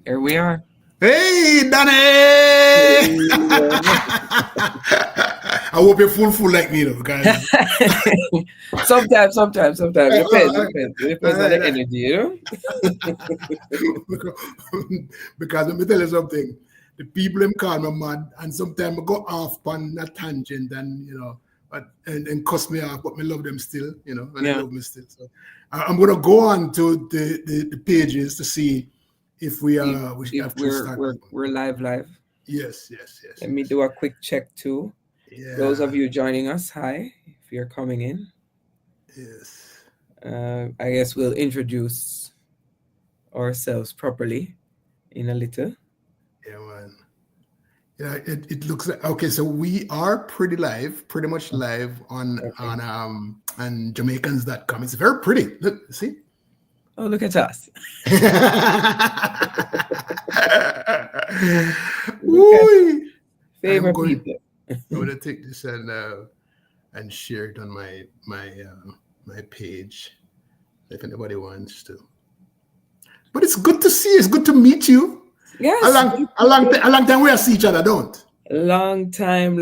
Here we are. Hey, Danny! I hope you're full like me, though, because Sometimes. Depends. all Depends on the right. energy, you know? Because let me tell you something. The people them call me mad, and sometimes I go off on a tangent, and cuss me off, but me love them still, and they Yeah. love me still. So I'm gonna go on to the pages to see if we If have to start. we're live. Yes. Let me do a quick check too. Those of Yeah. you joining us, hi. If you're coming in, Yes. I guess we'll introduce ourselves properly in a little. Yeah, man. Yeah, it looks like okay. So we are pretty much live Okay. on Jamaicans.com. It's very pretty. Look, see. Oh, look at us. Look at Ooh, I'm favorite going. people. I'm gonna take this and share it on my page if anybody wants to. But it's good to see. It's good to meet you. A Yes, long, a long, a long time we have see each other, don't? long time.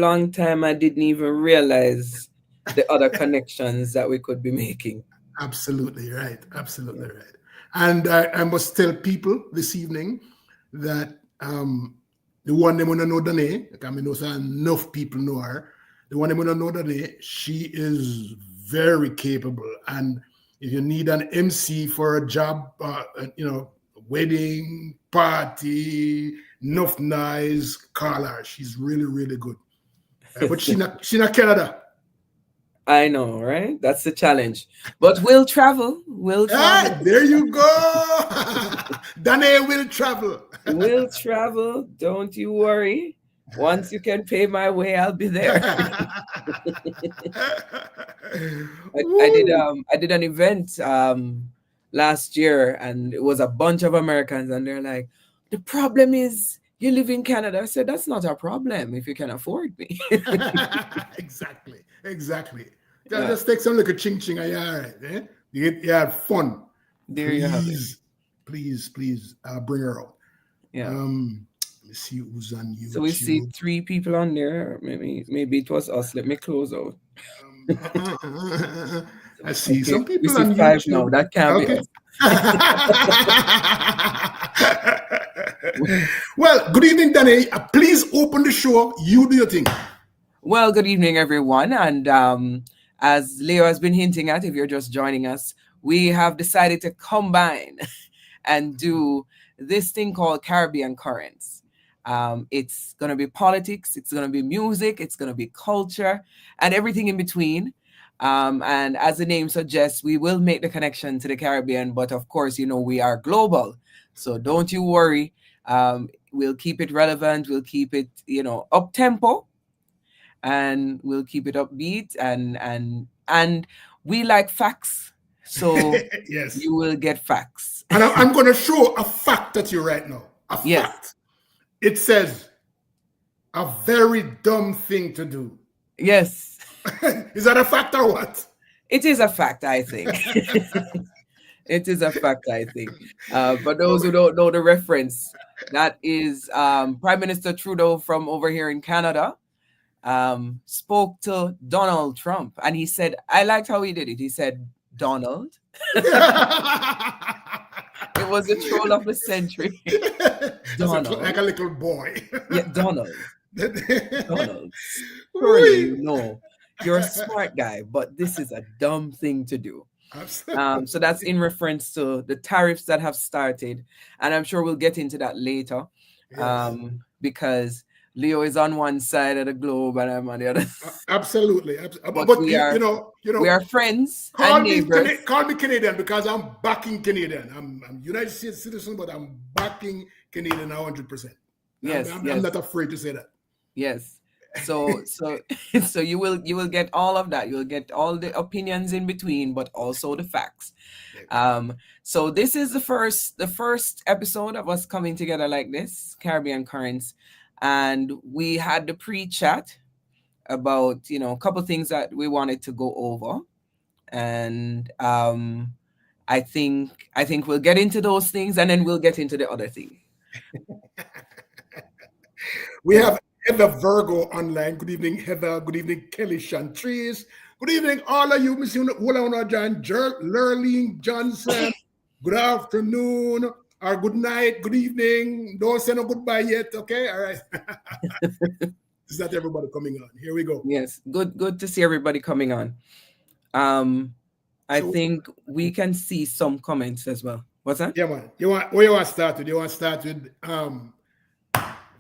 I didn't even realize the other connections that we could be making. Absolutely right. Yeah. Absolutely right. And I must tell people this evening that the one they want to know Danae, I mean, also enough people know her. The one they want to know Danae, she is very capable. And if you need an MC for a job, wedding, party, enough nice, call her. She's really, really good. But she not Canada. I know, right? That's the challenge. But we'll travel. We'll Ah, travel. there you go. Danae will travel. We'll travel. Don't you worry. Once you can pay my way, I'll be there. Woo. I did an event last year, and it was a bunch of Americans, and they're like, the problem is you live in Canada. I said, that's not a problem if you can afford me. Exactly. Yeah, Just take some little ching ching and you're all right. Eh? You have fun. there you have it. Please, bring her out. Yeah. Let me see who's on So we see YouTube. 3 people on there. Maybe it was us. Let me close out. I see Okay, some we people see on 5 now. YouTube. That can't be Okay. us. Well, good evening, Danny. Please open the show. You do your thing. Well, good evening, everyone. And as Leo has been hinting at, if you're just joining us, we have decided to combine and do this thing called Caribbean Currents. It's going to be politics, it's going to be music, it's going to be culture, and everything in between. And as the name suggests, we will make the connection to the Caribbean, but of course, we are global. So don't you worry. We'll keep it relevant, we'll keep it, up tempo, and we'll keep it upbeat, and we like facts. So Yes. you will get facts. And I'm going to show a fact at you right now. A Yes. fact. It says a very dumb thing to do. Yes. Is that a fact or what? It is a fact, I think. It is a fact, I think. For those who don't know the reference, that is Prime Minister Trudeau from over here in Canada spoke to Donald Trump, and he said, I liked how he did it. He said, Donald. It was the troll of the century. Donald. Like a little boy. Yeah, Donald. Donald. Surely you're a smart guy, but this is a dumb thing to do. So that's in reference to the tariffs that have started, and I'm sure we'll get into that later, Yes. because Leo is on one side of the globe and I'm on the other. Absolutely. But But we are friends and neighbors. Call me Canadian because I'm backing Canadian. I'm United States citizen, but I'm backing Canadian 100%. Yes, I'm not afraid to say that. Yes. So you will get all of that. You'll get all the opinions in between, but also the facts. So this is the first episode of us coming together like this, Caribbean Currents, and we had the pre-chat about a couple things that we wanted to go over, and I think we'll get into those things, and then we'll get into the other thing. We have Heather Virgo online. Good evening, Heather. Good evening, Kelly Chantries. Good evening, all of you, Miss Wula John, Lurleen Johnson. Good afternoon, or good night, good evening. Don't say no goodbye yet, okay? All right. Is that everybody coming on? Here we go. Yes, good to see everybody coming on. Um, I So, think we can see some comments as well. What's that? yeah, man. Where you want to start with? You want to start with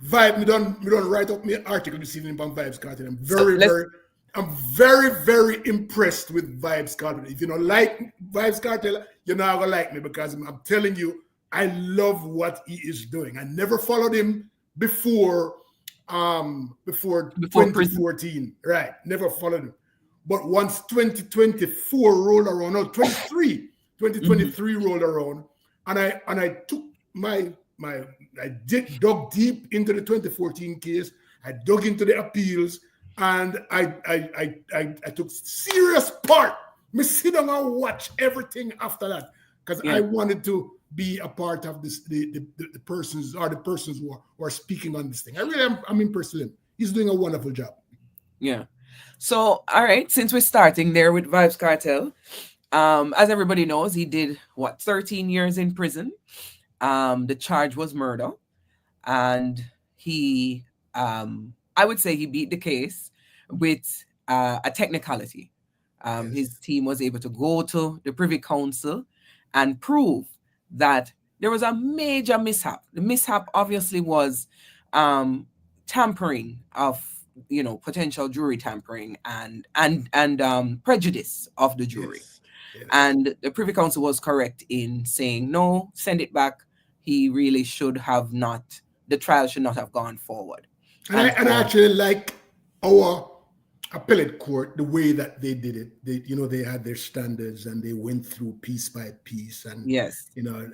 Vibe? We don't write up my article this evening on Vibes Cartel. So let's I'm very impressed with Vibes Cartel. If you don't like Vibes Cartel, you're not gonna like me because I'm telling you, I love what he is doing. I never followed him before before prison. 2014. Right. Never followed him. But once 2024 rolled around, no, 2023 rolled around, and I took dug deep into the 2014 case. I dug into the appeals, and I took serious part. Me sit down and watch everything after that because Yeah, I wanted to be a part of this the persons who are speaking on this thing. I'm impressed with him. He's doing a wonderful job. yeah. So all right, since we're starting there with Vibes Cartel, as everybody knows, he did what 13 years in prison. The charge was murder, and he I would say he beat the case with a technicality. His Yes. team was able to go to the Privy Council and prove that there was a major mishap. The mishap obviously was um, tampering of potential jury tampering and prejudice of the jury. Yes. Yes. And the Privy Council was correct in saying no, send it back. He really should have not. The trial should not have gone forward. And I And and I so actually like our appellate court the way that they did it. They had their standards and they went through piece by piece. And yes,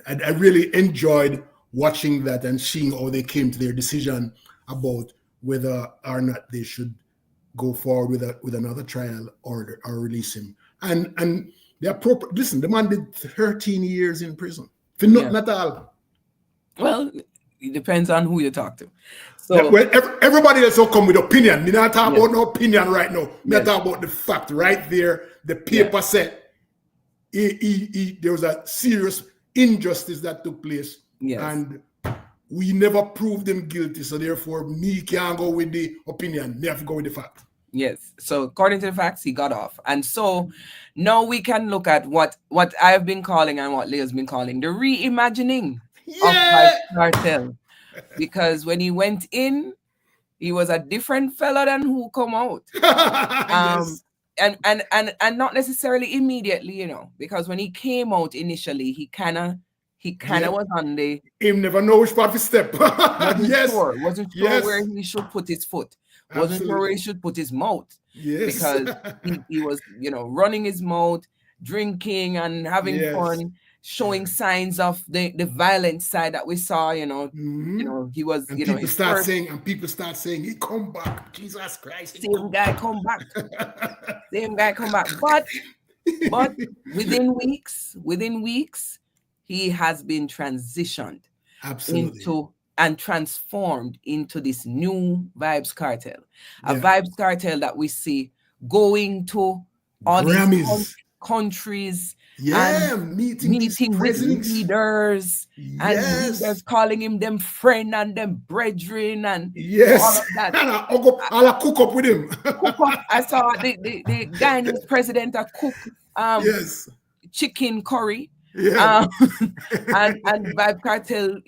I really enjoyed watching that and seeing how they came to their decision about whether or not they should go forward with another trial or release him. And the appropriate listen, the man did 13 years in prison. For yeah. not all. Well, it depends on who you talk to. That, So well, everybody else will come with opinion. Me not talk yes, about no opinion right now. Me not yes, talk about the fact right there. The yeah, paper said there was a serious injustice that took place, yes, and we never proved him guilty. So therefore, me can't go with the opinion. Me have to go with the fact. yes. So according to the facts, he got off. And so now we can look at what I've been calling and what Leo's been calling the reimagining of Vibes Yeah. Cartel. Because when he went in, he was a different fella than who come out. Um, Yes. and not necessarily immediately, because when he came out initially, he kinda Yeah. was on the Him never know which part to step. Yes. wasn't sure where Yes. he should put his foot, wasn't sure where Absolutely. he should put his mouth, Yes. because he was, running his mouth, drinking and having Yes. fun, showing Yeah. signs of the violent side that we saw, Mhm. he was, And people his start first saying, he come back. Jesus Christ, he same come guy back. come back, same guy come back. But within weeks, he has been transitioned Absolutely. into and transformed into this new Vibes Cartel, a Yeah. Vibes Cartel that we see going to all these Grammys. countries and Yeah. Meeting these meeting with presidents. leaders, and leaders Yes. calling him them friend and them brethren and all Yes. of that. And I'll cook up with him. Cook up. I saw the Guyanese president a cook Yes. chicken curry, Yeah. um, and Vibe Cartel,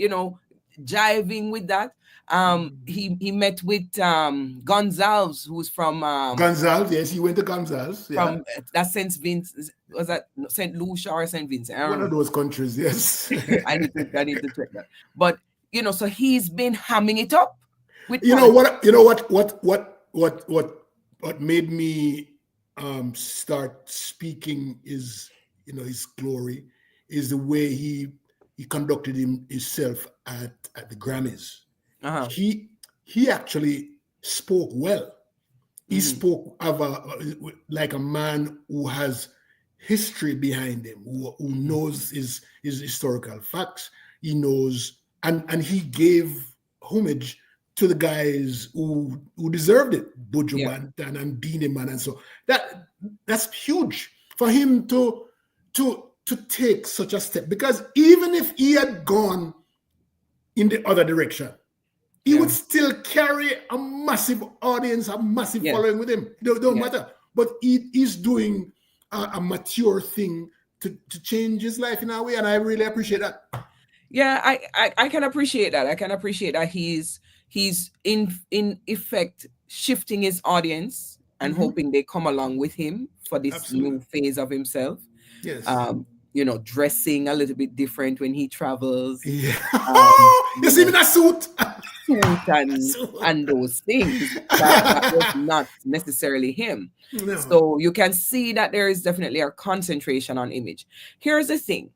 jiving with that. He met with Gonzalez, who's Gonzalez. Yes, he went to Gonzalez. Yeah. from that Saint Vincent, was that Saint Lucia or Saint Vincent? I don't One of know. those countries. Yes. I need to check that. But so he's been hamming it up with You know politics. what? You know what made me start speaking is his glory is the way he conducted himself at the Grammys. Uh-huh. He actually spoke well. He Hmm. spoke of like a man who has history behind him, who knows his historical facts. He knows and he gave homage to the guys who deserved it, Buju Yeah. Banton and Beanie Man, and so that's huge for him to take such a step, because even if he had gone in the other direction, he would Yeah. still carry a massive audience, a massive Yes. following with him. It don't Yeah. matter. But he's doing a mature thing to change his life in a way, and I really appreciate that. Yeah, I can appreciate that. I can appreciate that he's in effect shifting his audience and Mm-hmm. hoping they come along with him for this Absolutely. new phase of himself. Yes. Um, dressing a little bit different when he travels. Yeah. You You see me in know, a suit. suit Suit. and those things that was not necessarily him. No. So you can see that there is definitely a concentration on image. Here's the thing.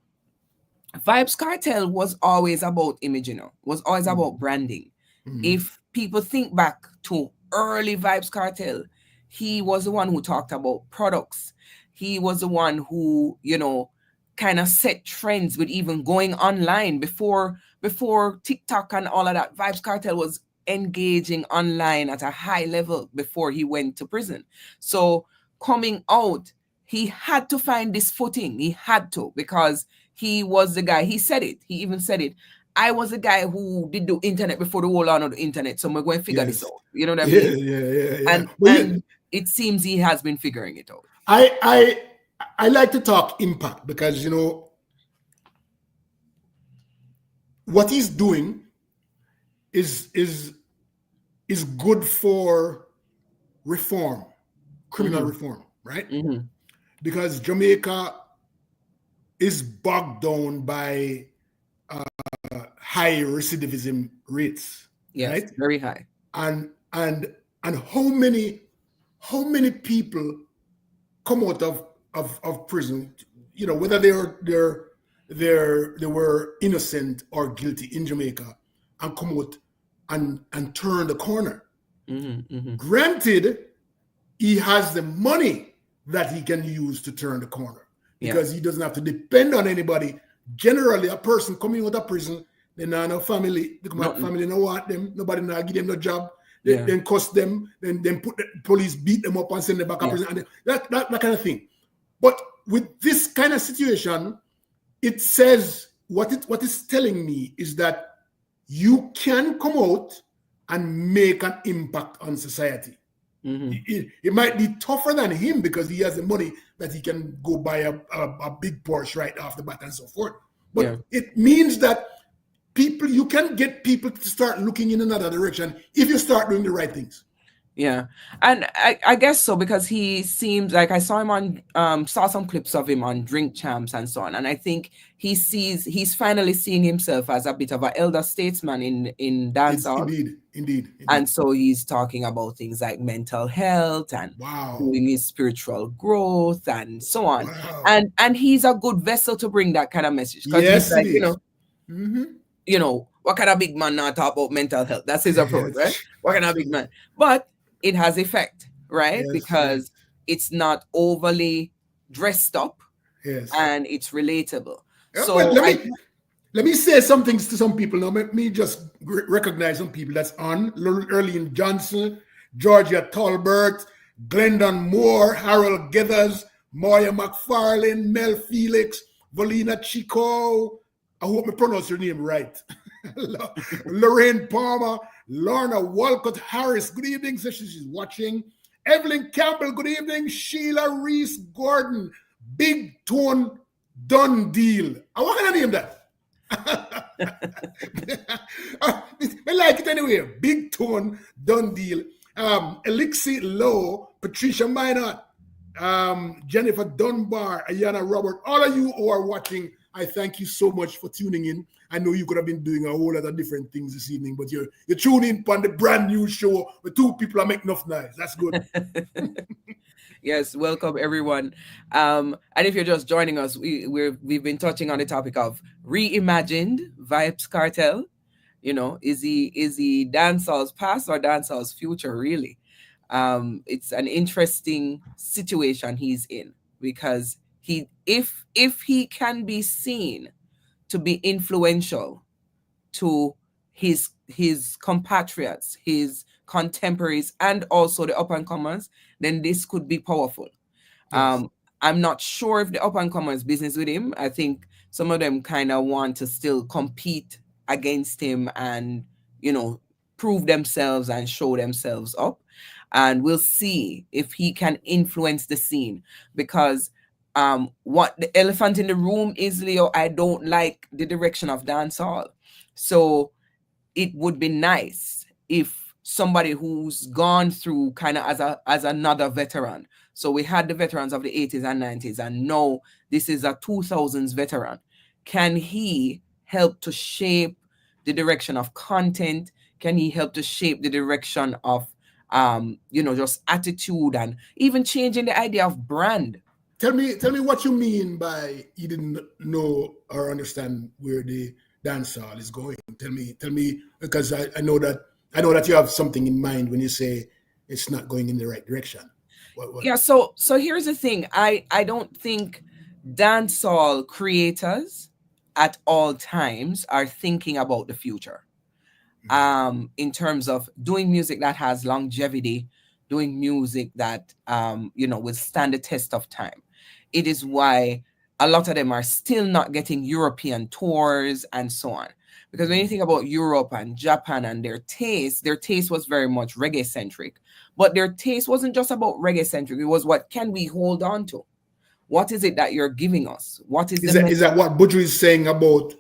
Vibes Cartel was always about image, was always about branding. Mm-hmm. If people think back to early Vibes Cartel, he was the one who talked about products. He was the one who, kind of set trends with even going online before TikTok and all of that. Vibes Cartel was engaging online at a high level before he went to prison. So coming out, he had to find this footing. He had to, because he was the guy. He said it. He even said it. I was the guy who did the internet before the whole lot of the internet. So we're going to figure this Yes. out. You know what I Yeah, mean? yeah, yeah, yeah. And But and it seems he has been figuring it out. I I I like to talk impact, because what he's doing is is is good for reform, criminal Mm-hmm. reform, right? Mm-hmm. Because Jamaica is bogged down by high recidivism rates, Yes, right? very high. And and and how many people come out of prison, whether they were innocent or guilty in Jamaica, and come out and turn the corner. Mm-hmm. Mm-hmm. Granted, he has the money that he can use to turn the corner, Yeah. because he doesn't have to depend on anybody. Generally, a person coming out of prison, they not no family, Nothing. family no want them, nobody not give them no job, Yeah. then cuss them, then put the police beat them up and send them back to Yeah. prison, and that kind of thing. But with this kind of situation, it says what it's telling me is that you can come out and make an impact on society. Mm-hmm. It might be tougher than him, because he has the money that he can go buy a big Porsche right off the bat and so forth. Yeah. But it means that you can get people to start looking in another direction if you start doing the right things. Yeah. And I guess so, because he seems like I saw him on saw some clips of him on Drink Champs and so on. And I think he's finally seeing himself as a bit of an elder statesman in dancehall. Indeed. And so he's talking about things like mental health and Wow. doing his spiritual growth and so on. Wow. And he's a good vessel to bring that kind of message, because he's Yes, it like, is. Mm-hmm. what kind of big man not talk about mental health? That's his approach, right? Yes, What kind of big absolutely. man? But it has effect, right? Yes. Because it's not overly dressed up Yes. and it's relatable. Well, So let me say some things to some people now. Let me just recognize some people that's on: Erlene Johnson, Georgia Tolbert, Glendon Moore, Harold Githers, Moya McFarlane, Mel Felix, Volina Chico. I hope I pronounce your name right. Lorraine Palmer, Lorna Walcott Harris. Good evening, so she's watching. Evelyn Campbell. Good evening. Sheila Reese Gordon. Big Tone Done Deal. What can I name that? I like it anyway. Big Tone Done Deal. Elixir Lowe, Patricia Minot, Jennifer Dunbar, Ayana Robert. All of you who are watching, I thank you so much for tuning in. I know you could have been doing a whole lot of different things this evening, but you're tuning in on the brand new show where two people are making enough noise. That's good. yes, welcome everyone. And if you're just joining us, we've been touching on the topic of reimagined Vibes Cartel. Is he dancehall's past or dancehall's future, really? It's an interesting situation he's in, because if he can be seen to be influential to his compatriots, his contemporaries, and also the up and comers, then this could be powerful. Yes. I'm not sure if the up and comers business with him. I think some of them kind of want to still compete against him and, you know, prove themselves and show themselves up. And we'll see if he can influence the scene, because what the elephant in the room is, Leo, I don't like the direction of dancehall. So it would be nice if somebody who's gone through kind of as another veteran. So we had the veterans of the 80s and 90s, and now this is a 2000s veteran. Can he help to shape the direction of content? Can he help to shape the direction of just attitude, and even changing the idea of brand? Tell me what you mean by you didn't know or understand where the dancehall is going. Tell me, because I know that you have something in mind when you say it's not going in the right direction. What? Yeah, so here's the thing. I don't think dancehall creators at all times are thinking about the future. In terms of doing music that has longevity, doing music that will stand the test of time. It is why a lot of them are still not getting European tours and so on. Because when you think about Europe and Japan and their taste was very much reggae centric. But their taste wasn't just about reggae centric. It was, what can we hold on to? What is it that you're giving us? What is the Is that what Budju is saying about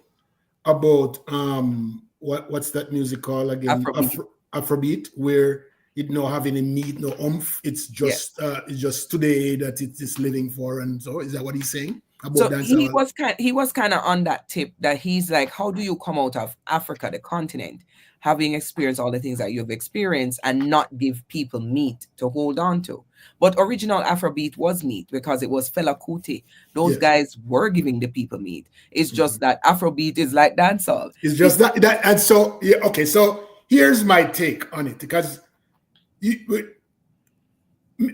what's that music called again? Afrobeat? Afrobeat, where it no have any meat, no oomph. Yes. It's just today that it is living for, and so is that what he's saying about So he dancehall? was kind of on that tip, that he's like, how do you come out of Africa, the continent, having experienced all the things that you've experienced, and not give people meat to hold on to? But original Afrobeat was meat, because it was Fela Kuti. Those Yes. guys were giving the people meat. It's just that Afrobeat is like dancehall. It's just that and so yeah, okay. So here's my take on it, because you,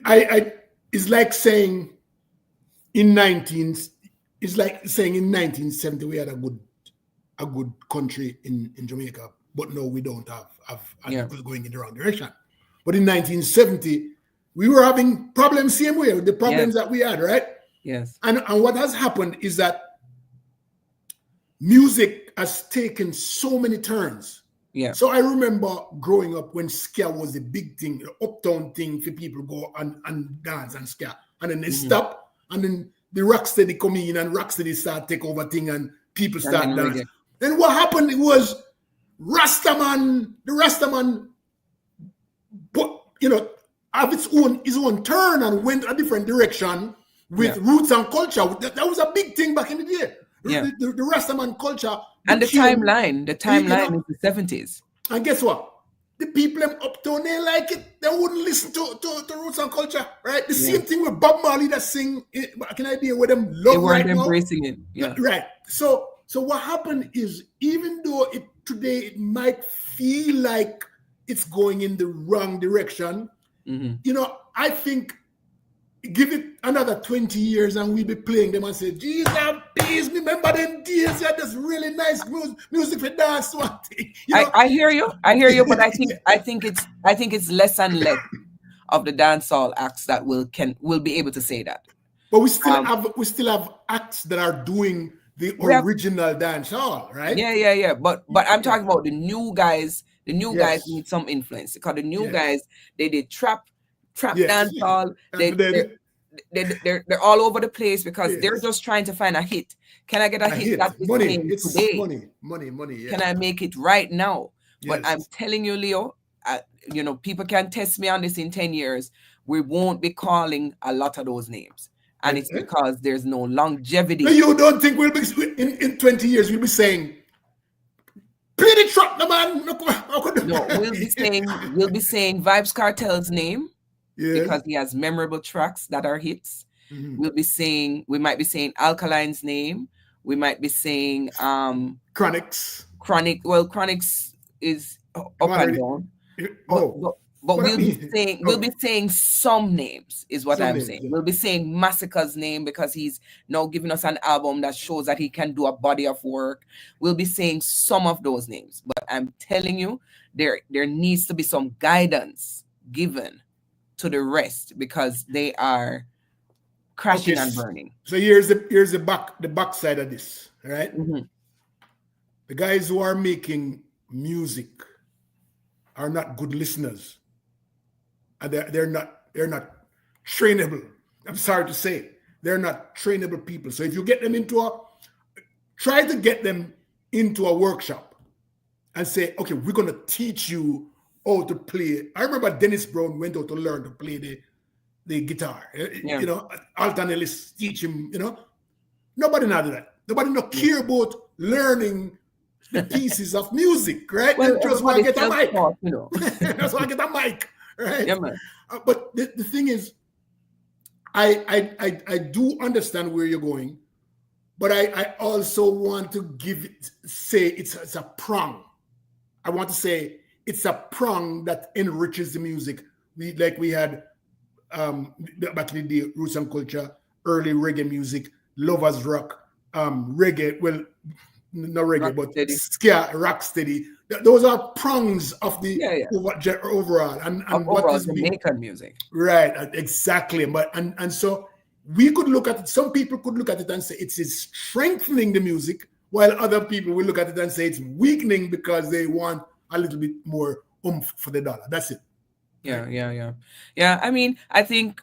I it's like saying in 19 it's like saying in 1970 we had a good country in Jamaica, but no, we don't have and Yeah. it was going in the wrong direction. But in 1970, we were having problems same way with the Yes. problems that we had, right? Yes. And what has happened is that music has taken so many turns. Yeah. So I remember growing up when ska was a big thing, the uptown thing for people go and dance and ska. And then they stop, and then the rocksteady come in and rocksteady start take over thing and people And then start dance. reggae. Then what happened was the Rastaman, but have his own turn and went a different direction with roots and culture. That was a big thing back in the day. Yeah. The Rastaman culture And the became, timeline is the 70s. and guess what? The people in uptown, they like it. They wouldn't listen to roots and culture, right? The same thing with Bob Marley that sing back in the day with them They love weren't right now. embracing it. Yeah. Right. So what happened is, even though today it might feel like it's going in the wrong direction, I think give it another 20 years and we'll be playing them and say, Jesus, please remember them days. Yeah, that's really nice music for dance. One thing. I hear you. But I think it's less and less of the dancehall acts that will be able to say that. But we still have acts that are doing the We have, original dance hall, right? yeah. But I'm talking about the new guys. The new guys Yes. need some influence, because the new Yes. guys, they did trap Yes. dancehall. And then They're all over the place, because they're yes. just trying to find a hit. Can I get a hit hit. that is Money. playing It's today? money. Yeah. Can I make it right now? But Yes. I'm telling you, Leo, people can test me on this in 10 years. We won't be calling a lot of those names. And it's because there's no longevity. No, you don't think we'll be in 20 years we'll be saying, play the truck, no man. No, we'll be saying Vibes Cartel's name, Yes. because he has memorable tracks that are hits. We might be saying Alkaline's name. We might be saying Chronics. Chronic. Well, Chronics is up and down. Oh. But But I mean, we'll be saying some names is what some I'm names, saying. yeah. We'll be saying Massacre's name because he's now giving us an album that shows that he can do a body of work. We'll be saying some of those names, but I'm telling you, there needs to be some guidance given to the rest because they are Okay, crashing and burning. so here's the back side of this, right? Hmm. The guys who are making music are not good listeners, and they're not trainable. I'm sorry to say, they're not trainable people. So if you get them try to get them into a workshop and say, okay, we're gonna teach you how to play. I remember Dennis Brown went out to learn to play the guitar. Yeah, Alternately teach him. Nobody now do that. Nobody no yeah. care about learning the pieces of music, right? Well, They just want everybody's to get a mic. self-taught, you know. That's why I get a mic, Yeah, right? man. But the thing is, I do understand where you're going, but I also want to say it's a prong. I want to say it's a prong that enriches the music. We had back in the day, roots and culture, early reggae music, lovers rock, reggae. Well, not reggae, Rock but steady. ska, rock steady. Those are prongs of the Yeah, yeah. overall, Of and what overall is being Jamaican music. right exactly. But and so we could look at it. Some people could look at it and say it's strengthening the music, while other people will look at it and say it's weakening because they want a little bit more oomph for the dollar. That's it, right? Yeah, yeah, yeah. Yeah, I mean, I think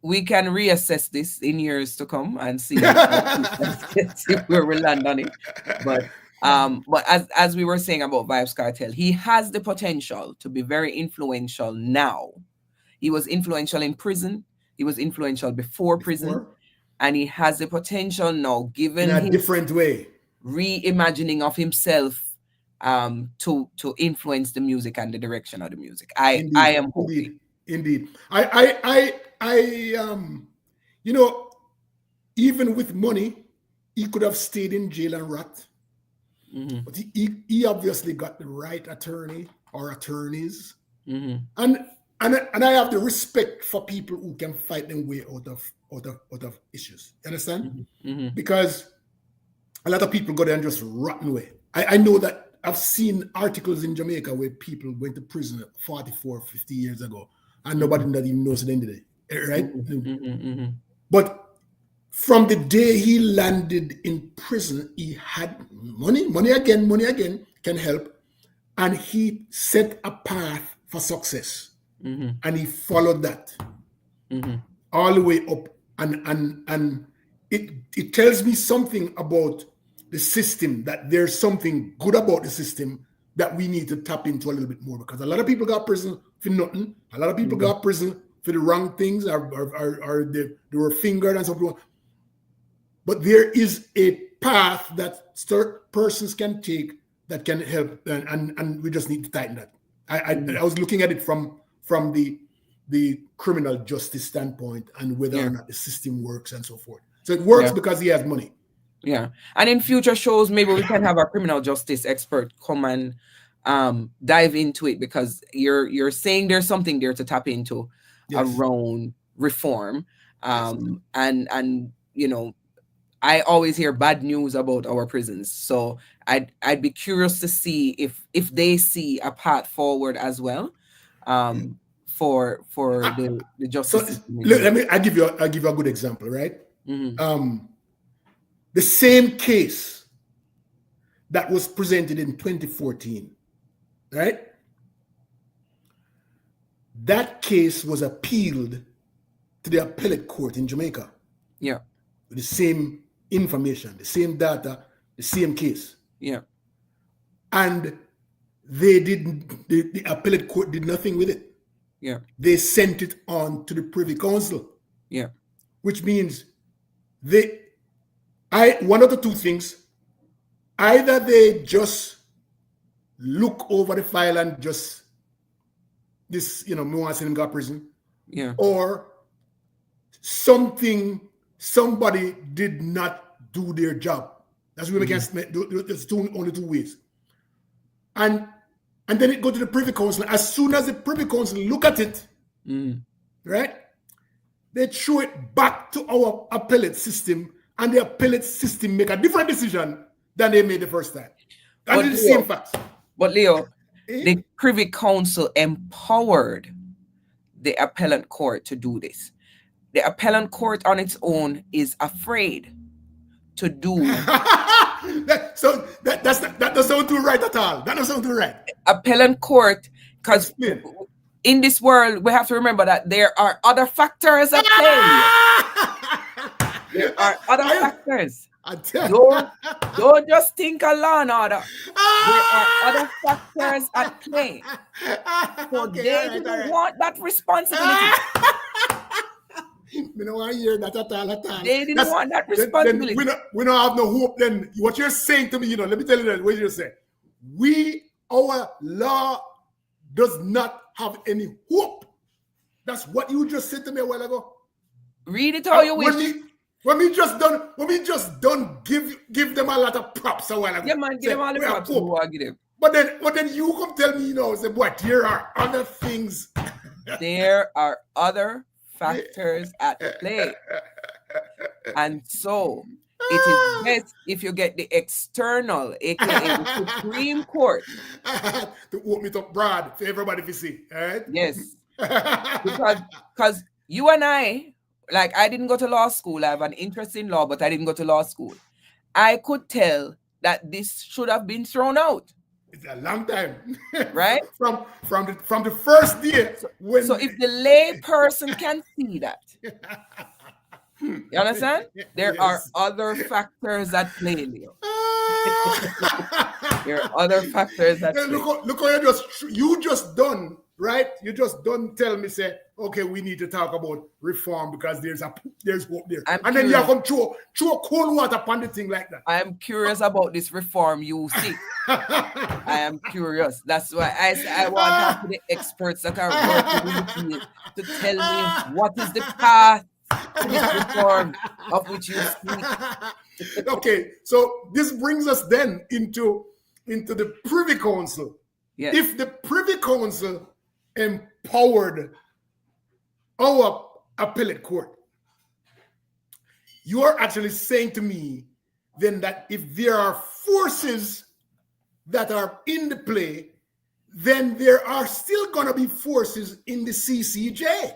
we can reassess this in years to come and see see where we land on it. But as we were saying about Vibes Cartel, he has the potential to be very influential now. He was influential in prison, he was influential before prison, Before, and he has the potential now, in given a his different way. reimagining of himself, to influence the music and the direction of the music. I Indeed, am hoping. indeed, indeed. You know, even with money, he could have stayed in jail and rot, Hmm. but he obviously got the right attorney or attorneys, Hmm. and and I have the respect for people who can fight their way out of issues. You understand? Hmm. Hmm. Because a lot of people go there and just rotten away. I know that I've seen articles in Jamaica where people went to prison 44, 50 years ago, and nobody Hmm. that even knows at the end of the day, right? Hmm. Hmm. But from the day he landed in prison, he had money again can help, and he set a path for success, Hmm. and he followed that Hmm. all the way up, and it tells me something about the system, that there's something good about the system that we need to tap into a little bit more, because a lot of people got prison for nothing, a lot of people Hmm. got prison for the wrong things, or they were fingered and something. But there is a path that certain persons can take that can help, and we just need to tighten that. I was looking at it from the criminal justice standpoint, and whether Yeah, or not the system works and so forth. So it works yeah, because he has money. yeah. And in future shows, maybe we can have a criminal justice expert come and dive into it because you're saying there's something there to tap into Yes, around reform. yes. And I always hear bad news about our prisons. So I'd be curious to see if they see a path forward as well, for I, the so justice system in look, Jamaica. I give you a good example, right? Hmm. Um, the same case that was presented in 2014, right? That case was appealed to the appellate court in Jamaica Yeah, with the same information, the same data, the same case. yeah, And they didn't, the appellate court did nothing with it. yeah, They sent it on to the Privy Council, yeah. which means they, one of the two things, either they just look over the file and just, me want to send him to prison, Yeah. or somebody did not do their job. That's where we can Mhm. there's only two ways. And and then it go to the Privy Council. As soon as the Privy Council look at it, right, they throw it back to our appellate system, and the appellate system make a different decision than they made the first time. And it's the same facts. But Leo, the Privy Council empowered the appellate court to do this. The appellate court on its own is afraid to do. That doesn't sound too right at all. That doesn't sound too right. Appellate court, because in this world, we have to remember that there are other factors at play. There are other factors. Don't just think of law and order. There are other factors at play. So they didn't want that responsibility. We don't want to hear that at all. They didn't want that responsibility. Then we don't have no hope. Then what you're saying to me, let me tell you that. What you're saying, our law does not have any hope. That's what you just said to me a while ago. Read it how you wish. When we just done give them a lot of props a while ago. Yeah, man, give them all the props. Give them. But then you come tell me, say, what? There are other things. There are other factors at play. And so it is best if you get the external, aka the Supreme Court, to open it up broad for everybody to see. All right? Yes. Because you and I, like, I didn't go to law school. I have an interest in law, but I didn't go to law school. I could tell that this should have been thrown out. It's a long time, right? From the first day. So if the lay person can see that, you understand? There are other factors at play, Leo. There are other factors at play. Look how you just done, right? You just done tell me, say, okay, we need to talk about reform because there's hope there. Then you have come throw cold water upon the thing like that. I am curious about this reform you see. I am curious. That's why I want to talk to the experts that are working with me to tell me what is the path to this reform of which you speak. Okay, so this brings us then into the Privy Council. Yes. If the Privy Council empowered our appellate court, you are actually saying to me then that if there are forces that are in the play, then there are still going to be forces in the CCJ.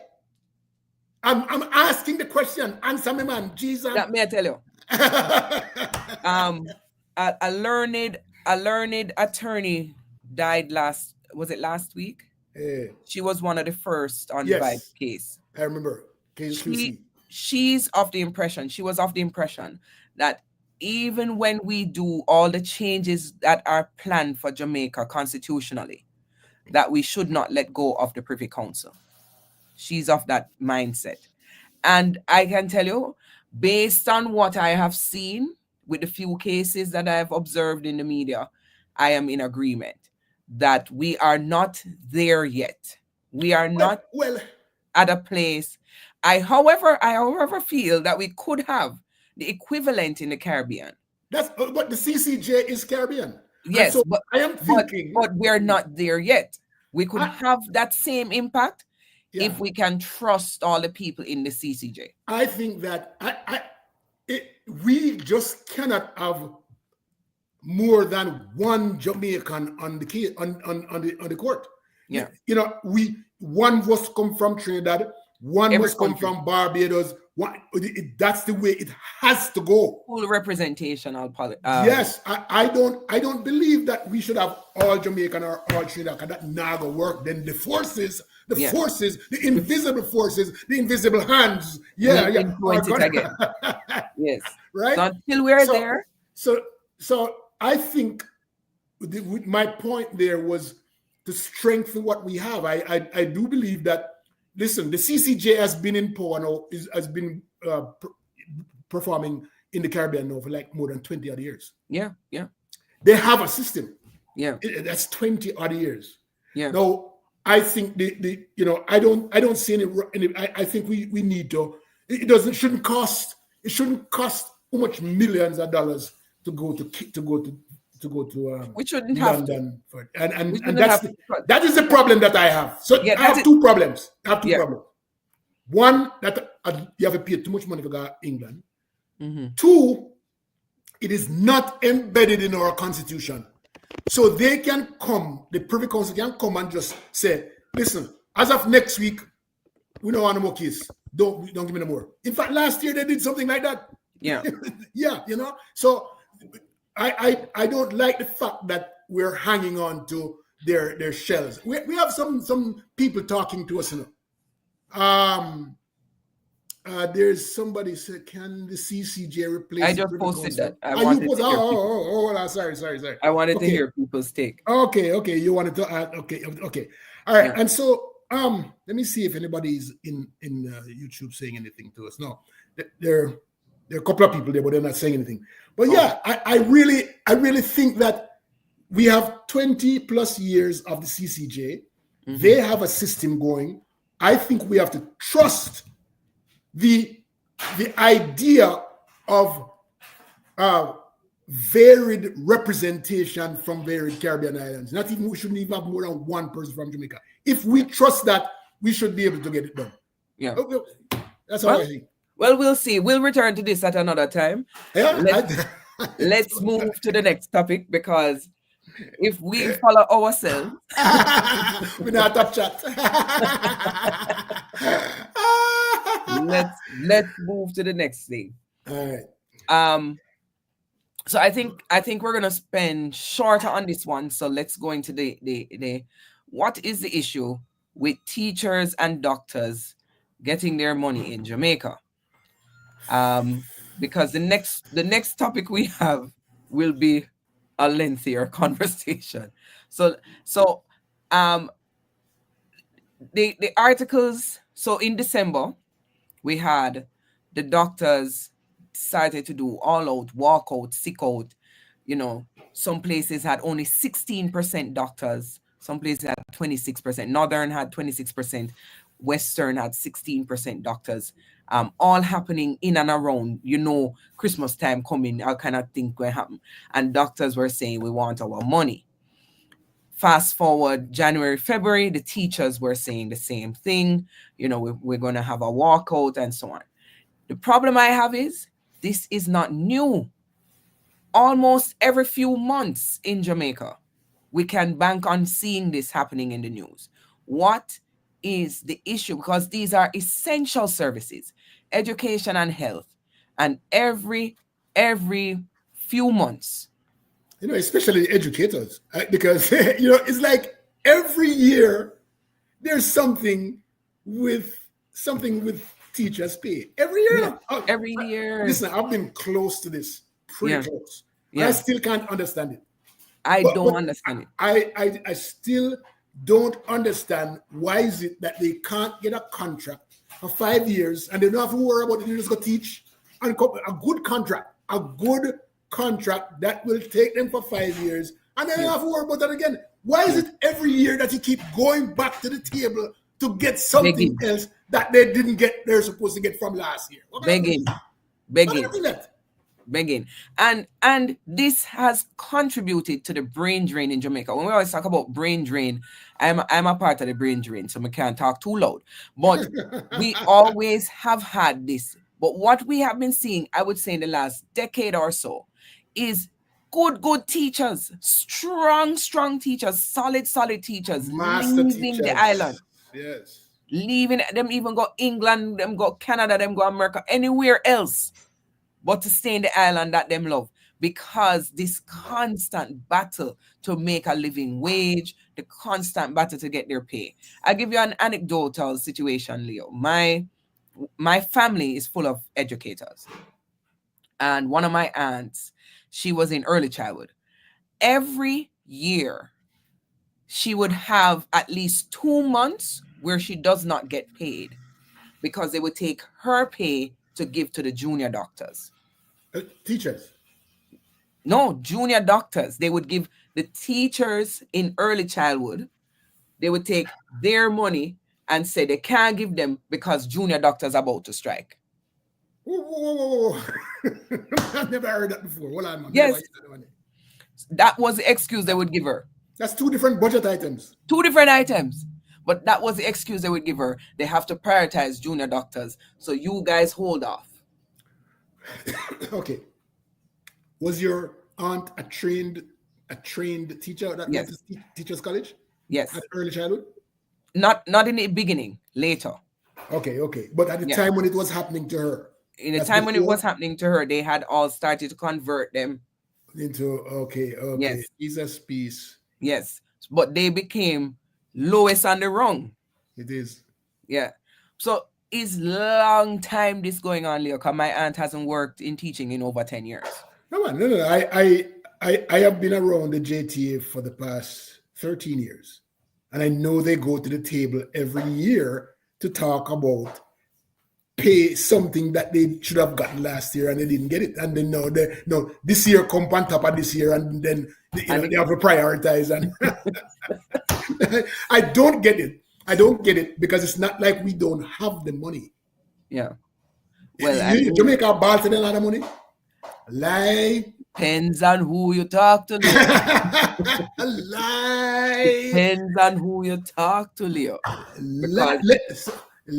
I'm asking the question. Answer me, man. Jesus. That may I tell you. A learned attorney died last week? She was one of the first on the Vibe case. I remember. She was of the impression that even when we do all the changes that are planned for Jamaica constitutionally, that we should not let go of the Privy Council. She's of that mindset. And I can tell you, based on what I have seen with the few cases that I have observed in the media, I am in agreement that we are not there yet. We are not at a place. I however feel that we could have the equivalent in the Caribbean. That's what the CCJ is Caribbean. Yes, so but I am thinking, but we're not there yet. We could have that same impact if we can trust all the people in the CCJ. I think that we just cannot have more than one Jamaican on the key on the court. Yeah, one must come from Trinidad, one must come from Barbados. That's the way it has to go. Full representation. Yes, I don't believe that we should have all Jamaican or all Trinidad, because that never work. Then the forces, the invisible forces, the invisible hands. Influence it again. Yes. Right. So until we're there. So I think my point there was to strengthen what we have. I do believe that. Listen, the CCJ has been in power now, has been performing in the Caribbean now for like more than 20 odd years. Yeah. They have a system. Yeah. That's 20 odd years. Yeah. Now, I think I don't see any I think we need to. It shouldn't cost how much millions of dollars to go to to go to We shouldn't have to. London for it. We And shouldn't have to. that is the problem that I have. So Yeah, I that have is. two problems. Yeah. One, that you have to pay too much money to go to England. Mm-hmm. Two, it is not embedded in our constitution. So they can come, the Privy Council can come and just say, listen, as of next week, we don't want no more kids. Don't give me no more. In fact, last year they did something like that. Yeah. Yeah, So I don't like the fact that we're hanging on to their shells. We have some people talking to us, There's somebody said, can the CCJ replace I the just Privy posted Council? that. I Are you wanted post? to hear people. Sorry. I wanted to Okay, hear people's take. okay. You wanted to add? Okay. All right. Yeah. And so, let me see if anybody's in YouTube saying anything to us. No, there are a couple of people there, but they're not saying anything. But yeah, I really think that we have 20 plus years of the CCJ. Mm-hmm. They have a system going. I think we have to trust the idea of varied representation from varied Caribbean islands. Not even, we shouldn't even have more than one person from Jamaica. If we trust that, we should be able to get it done. Yeah. That's how I think. Well, we'll see. We'll return to this at another time. Yeah, Let's move to the next topic, because if we follow ourselves, we're not top chat. let's move to the next thing. All right. So I think we're gonna spend shorter on this one. So let's go into the what is the issue with teachers and doctors getting their money in Jamaica? Because the next topic we have will be a lengthier conversation. So the articles. So in December, we had the doctors decided to do all out, walk out, sick out. Some places had only 16% doctors. Some places had 26%. Northern had 26%. Western had 16% doctors. All happening in and around, Christmas time coming, I kind of think will happen. And doctors were saying, we want our money. Fast forward January, February, the teachers were saying the same thing. We're going to have a walkout and so on. The problem I have is this is not new. Almost every few months in Jamaica, we can bank on seeing this happening in the news. What is the issue? Because these are essential services, education and health. And every few months, especially educators, because it's like every year there's something with teachers' pay. Every year. Yeah, every year. Listen, I've been close to this, pretty close. Yeah. I still can't understand it. I don't understand it. I still don't understand why is it that they can't get a contract for 5 years and they don't have to worry about it. They just go teach and a good contract that will take them for 5 years, and then they don't have to worry about that again. Why is it every year that you keep going back to the table to get something else that they didn't get? They're supposed to get from last year. Begging. And this has contributed to the brain drain in Jamaica. When we always talk about brain drain, I'm a part of the brain drain, so we can't talk too loud. But we always have had this. But what we have been seeing, I would say in the last decade or so, is good teachers, strong teachers, solid teachers, master leaving teachers. The island. Yes. Leaving them, even go England, them go Canada, them go America, anywhere else, but to stay in the island that them love, because this constant battle to make a living wage, the constant battle to get their pay. I'll give you an anecdotal situation, Leo. My family is full of educators. And one of my aunts, she was in early childhood. Every year, she would have at least 2 months where she does not get paid, because they would take her pay to give to the junior doctors. Teachers? No, junior doctors. They would give the teachers in early childhood, they would take their money and say they can't give them because junior doctors are about to strike. Whoa. I've never heard that before. Hold on, man. Yes. That was the excuse they would give her. That's two different budget items. Two different items. But that was the excuse they would give her. They have to prioritize junior doctors. So you guys hold off. Okay. Was your aunt a trained teacher that went to Yes. teachers college? Had Yes. early childhood? Not in the beginning, later. Okay. But at the Yeah. time when it was happening to her, In the that's time when it was before happening to her, they had all started to convert them. into okay. Yes. Jesus peace. Yes. But they became lowest on the rung. It is. Yeah. So it's long time this going on, Leo, because my aunt hasn't worked in teaching in over 10 years. No, man, no. I have been around the JTA for the past 13 years. And I know they go to the table every year to talk about pay something that they should have gotten last year and they didn't get it. And then no, this year come on top of this year and then they have to prioritize. And I don't get it. I don't get it because it's not like we don't have the money. Yeah. Well, Jamaica balls a lot of money. Lie. Depends on who you talk to, Leo. Lie. Depends on who you talk to, Leo. Because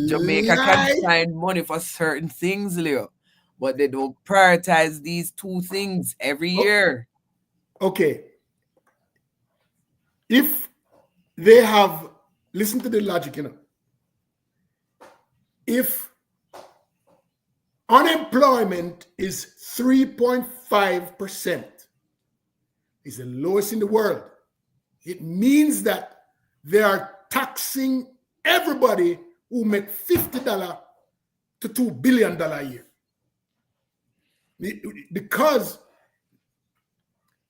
Jamaica can find money for certain things, Leo, but they don't prioritize these two things every year. Okay. If they have, listen to the logic, If unemployment is 3.5%, it's the lowest in the world. It means that they are taxing everybody who make $50 to $2 billion a year. Because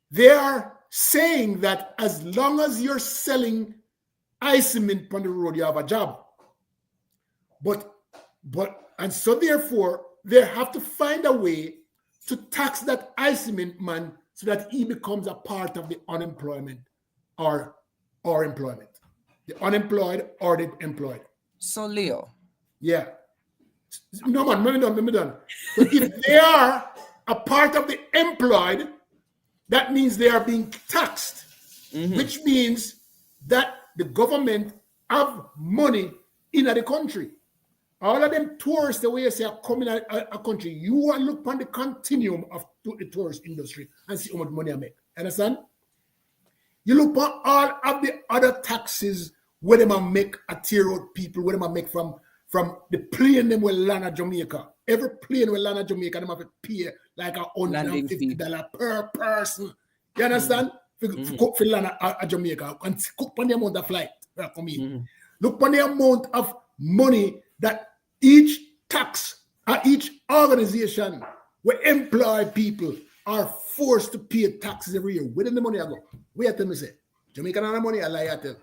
they are saying that as long as you're selling ice cement on the road, you have a job. And so therefore, they have to find a way to tax that ice cement man so that he becomes a part of the unemployment or employment. The unemployed or the employed. So, Leo. Yeah. No, man, let me done. So if they are a part of the employed, that means they are being taxed, which means that the government have money in the country. All of them tourists, the way you say, are coming out a country. You want to look on the continuum of the tourist industry and see how much money I make. Understand? You look on all of the other taxes where they might make a tier out people, where they might make from the plane them will land at Jamaica. Every plane will land at Jamaica, they have to pay like $150 per person. You understand? For land at Jamaica and cook on the amount of flight that come in. Look on the amount of money that each tax or each organization where employ people are forced to pay taxes every year. Where did the money go? Where tell me say? Jamaica not have money, I lie at you.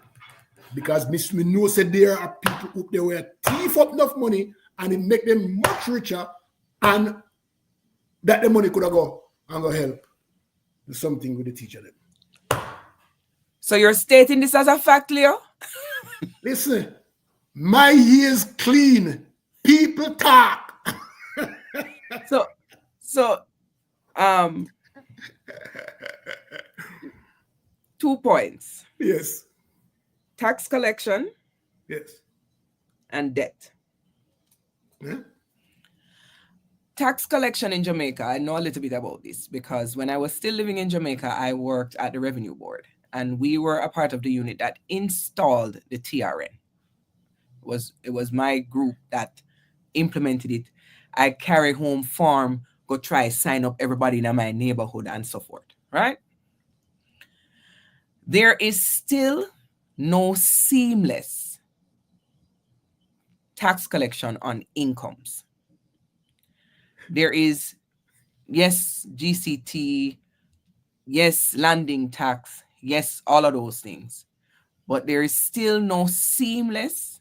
Because me know said there are people up there where thief up enough money and it make them much richer and that the money could have go and go help do something with the teacher them. So you're stating this as a fact, Leo? Listen, my ears clean. People talk. So 2 points. Yes. Tax collection. Yes. And debt. Yeah. Tax collection in Jamaica, I know a little bit about this because when I was still living in Jamaica, I worked at the Revenue Board and we were a part of the unit that installed the TRN. It was my group that implemented it. I carry home form, go try sign up everybody in my neighborhood and so forth, right? There is still no seamless tax collection on incomes. There is, yes, GCT, yes, landing tax, yes, all of those things. But there is still no seamless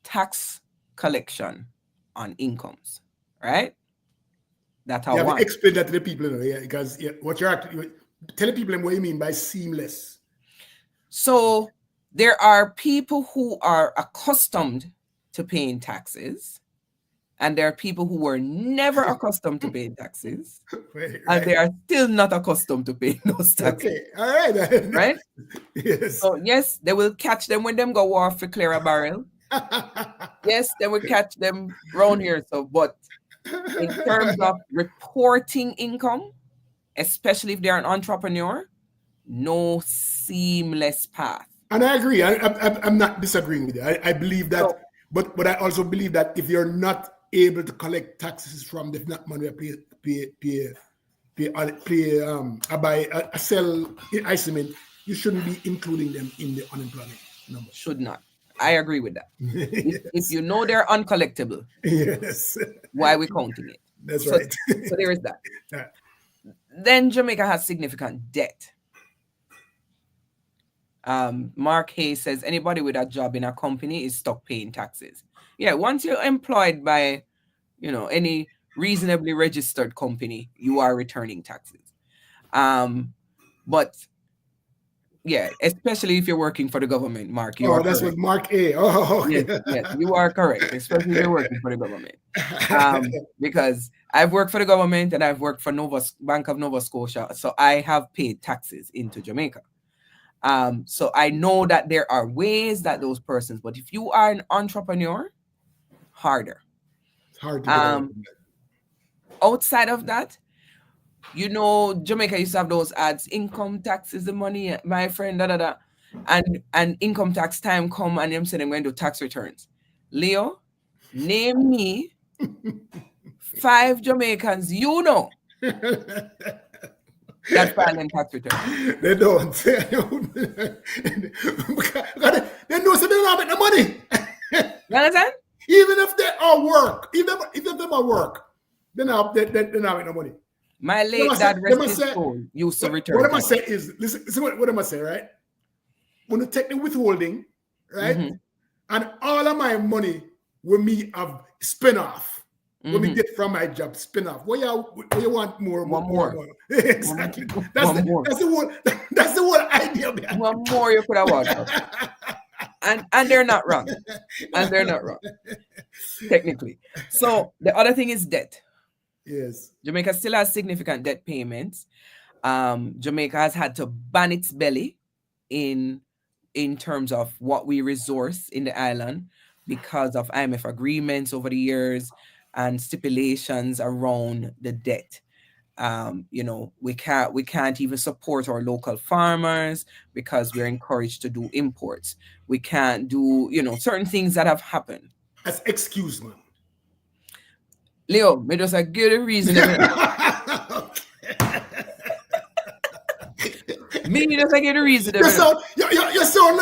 tax collection on incomes, right? That's how you have to explain that to the people, because what you're telling people what you mean by seamless. So there are people who are accustomed to paying taxes and there are people who were never accustomed to paying taxes, Right, and they right. are still not accustomed to paying those taxes, Okay. All right. right? Yes. So yes, they will catch them when them go off to clear a barrel. Yes, they will catch them round here. So, but in terms of reporting income, especially if they're an entrepreneur, no seamless path. And I agree. I'm not disagreeing with you. I believe that, So but I also believe that if you're not able to collect taxes from the not money buy a sell cement, you shouldn't be including them in the unemployment number. should not. I agree with that. If Yes. you know they're uncollectible, Yes. why are we counting it? That's So, right. so there is that. Yeah. Then Jamaica has significant debt. Mark Hayes says anybody with a job in a company is stuck paying taxes. Yeah, once you're employed by, any reasonably registered company, you are returning taxes. But yeah, especially if you're working for the government, Mark, you are Oh, that's correct. what Mark A. Oh, Yes, okay. yes, you are correct, especially if you're working for the government. Because I've worked for the government and I've worked for Bank of Nova Scotia, so I have paid taxes into Jamaica. So I know that there are ways that those persons, but if you are an entrepreneur, harder. It's hard to get away from that. Outside of that, Jamaica used to have those ads, income tax is the money, my friend, da da da. And income tax time come and them say they're going to do tax returns. Leo, name me 5 Jamaicans that file them tax returns. They don't. They know so they don't have the money. You understand? Even if they are work, even if them are work, they don't have the money. My They late must dad, say, rest his soul, used to return what am I tax. say is, listen what am I say, right? When you take the withholding, right? Mhm. And all of my money when me have spin off, when me Mhm. get from my job, spin off. What you want more? One more. Exactly. That's One more. the whole idea behind One more you could have wanted. And they're not wrong. And they're not wrong, technically. So the other thing is debt. Yes. Jamaica still has significant debt payments. Jamaica has had to ban its belly in terms of what we resource in the island because of IMF agreements over the years and stipulations around the debt. We can't even support our local farmers because we're encouraged to do imports. We can't do certain things that have happened. As excuse, man. Leo, me just a good reason. Me just a good reason. You sound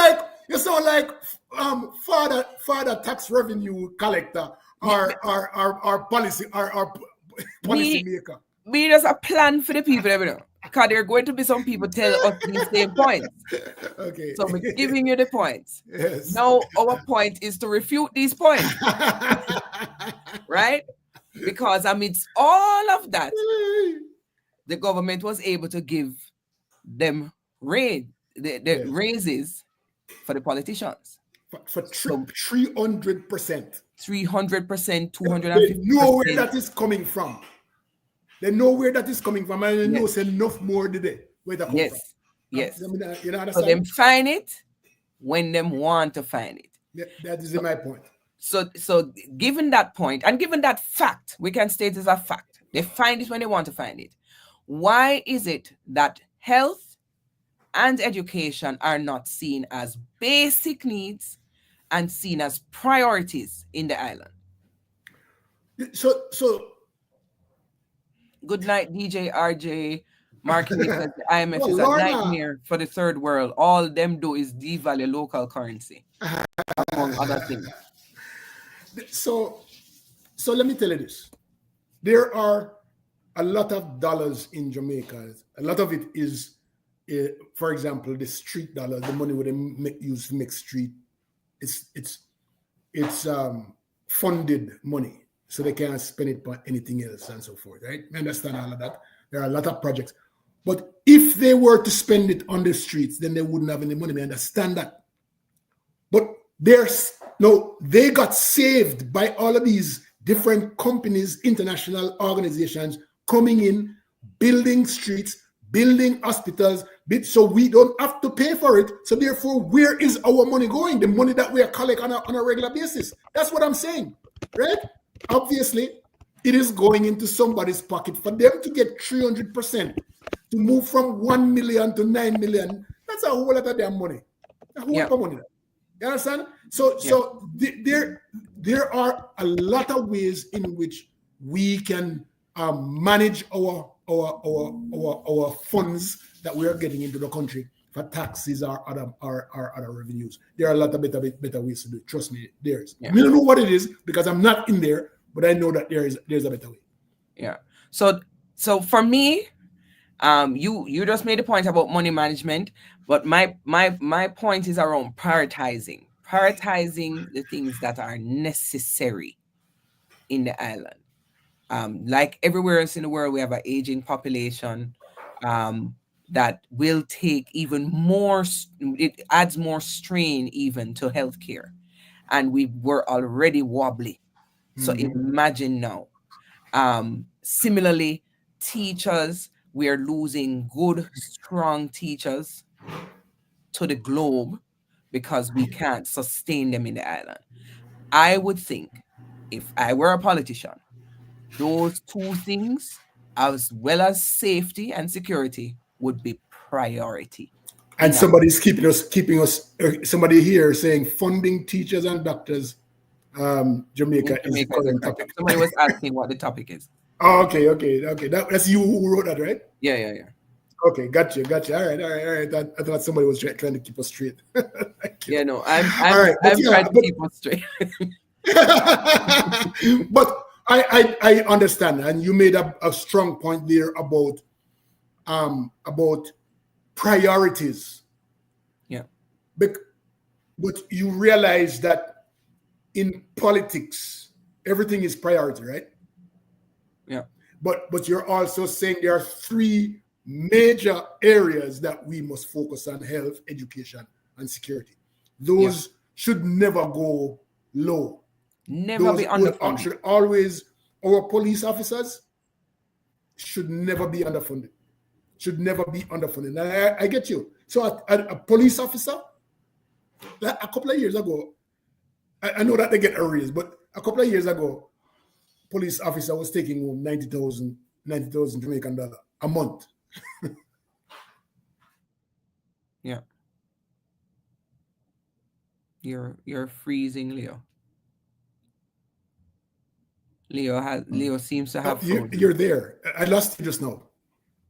like father tax revenue collector or policy Me maker. me just a plan for the people, because there are going to be some people tell us these same points. Okay. So I'm giving you the points. Yes. Now our point is to refute these points, right? Because amidst all of that, the government was able to give them Yes. raises for the politicians. For So 300%. 300%, They know where 250%. that is coming from. They know where that is coming from, and they know Yes. enough more today where that come from. Yes. You know, So understand? them find it when them want to find it. That is my point. So given that point and given that fact, we can state as a fact, they find it when they want to find it. Why is it that health and education are not seen as basic needs and seen as priorities in the island? So Good night, DJ RJ. Mark Hayes says the IMF oh, is a Lorna. nightmare for the third world. All them do is devalue local currency, among other things. So let me tell you this. There are a lot of dollars in Jamaica. A lot of it is, for example, the street dollar, the money where they use to make street. It's funded money, so they can't spend it on anything else and so forth, right? I understand all of that. There are a lot of projects. But if they were to spend it on the streets, then they wouldn't have any money. I understand that. But they got saved by all of these different companies, international organizations coming in, building streets, building hospitals, so we don't have to pay for it. So therefore, where is our money going? The money that we are collecting on a regular basis. That's what I'm saying, right? Obviously, it is going into somebody's pocket. For them to get 300%, to move from 1 million to 9 million, that's a whole lot of damn money. A whole Yeah. lot of money. You understand? So Yeah. there are a lot of ways in which we can manage our funds that we are getting into the country for taxes or other revenues. There are a lot of better ways to do it. Trust me, there's. Yeah. I don't know what it is because I'm not in there, but I know that there's a better way. Yeah. So for me, you just made a point about money management, but my point is around prioritizing the things that are necessary in the island. Like everywhere else in the world, we have an aging population, that will take even more. It adds more strain even to healthcare, and we were already wobbly. So imagine now. Similarly, teachers, we are losing good, strong teachers to the globe because we can't sustain them in the island. I would think if I were a politician, those two things, as well as safety and security, would be priority And in a somebody's keeping us. Somebody here saying funding teachers and doctors. in Jamaica is the Jamaica is a current crisis. topic. Somebody was asking what the topic is. Oh, okay. That's you who wrote that, right? Yeah. Okay, gotcha. All right. I thought somebody was trying to keep us straight. Thank you. Yeah, no, I'm All I'm right, but I'm yeah, trying to keep us straight. but I understand, and you made a strong point there about priorities. Yeah. But you realize that in politics, everything is priority, right? Yeah. But you're also saying there are three major areas that we must focus on: health, education, and security. Yeah. Those should never go low. Never be Those underfunded. should always, our police officers should never be underfunded. Should never be underfunded. And I get you. So a police officer, like a couple of years ago, I know that they get a raise, but a couple of years ago, police officer was taking home 90,000 Jamaican dollar a month. Yeah. You're freezing, Leo. Leo seems to Oh, have frozen. you're there. I lost you just now.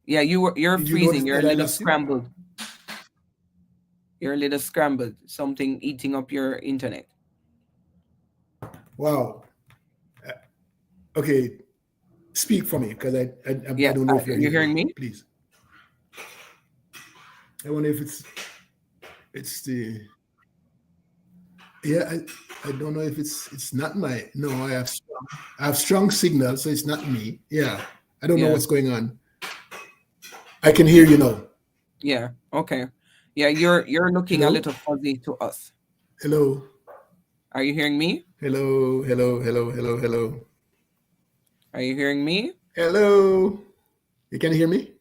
Yeah, you're Did you notice freezing. You're a that I little lost you? scrambled. You're a little scrambled. Something eating up your internet. Wow. Okay, speak for me because I Yeah, don't know if you're you're hearing hearing me. me? Please. I wonder if it's the yeah. I don't know if it's not my no. I have strong signal, so it's not me. Yeah, I don't know Yeah. what's going on. I can hear you now. Yeah. Okay. Yeah, you're looking a Hello, little fuzzy to us. hello, Are you hearing me? hello. Are you hearing me? Hello. You can hear me?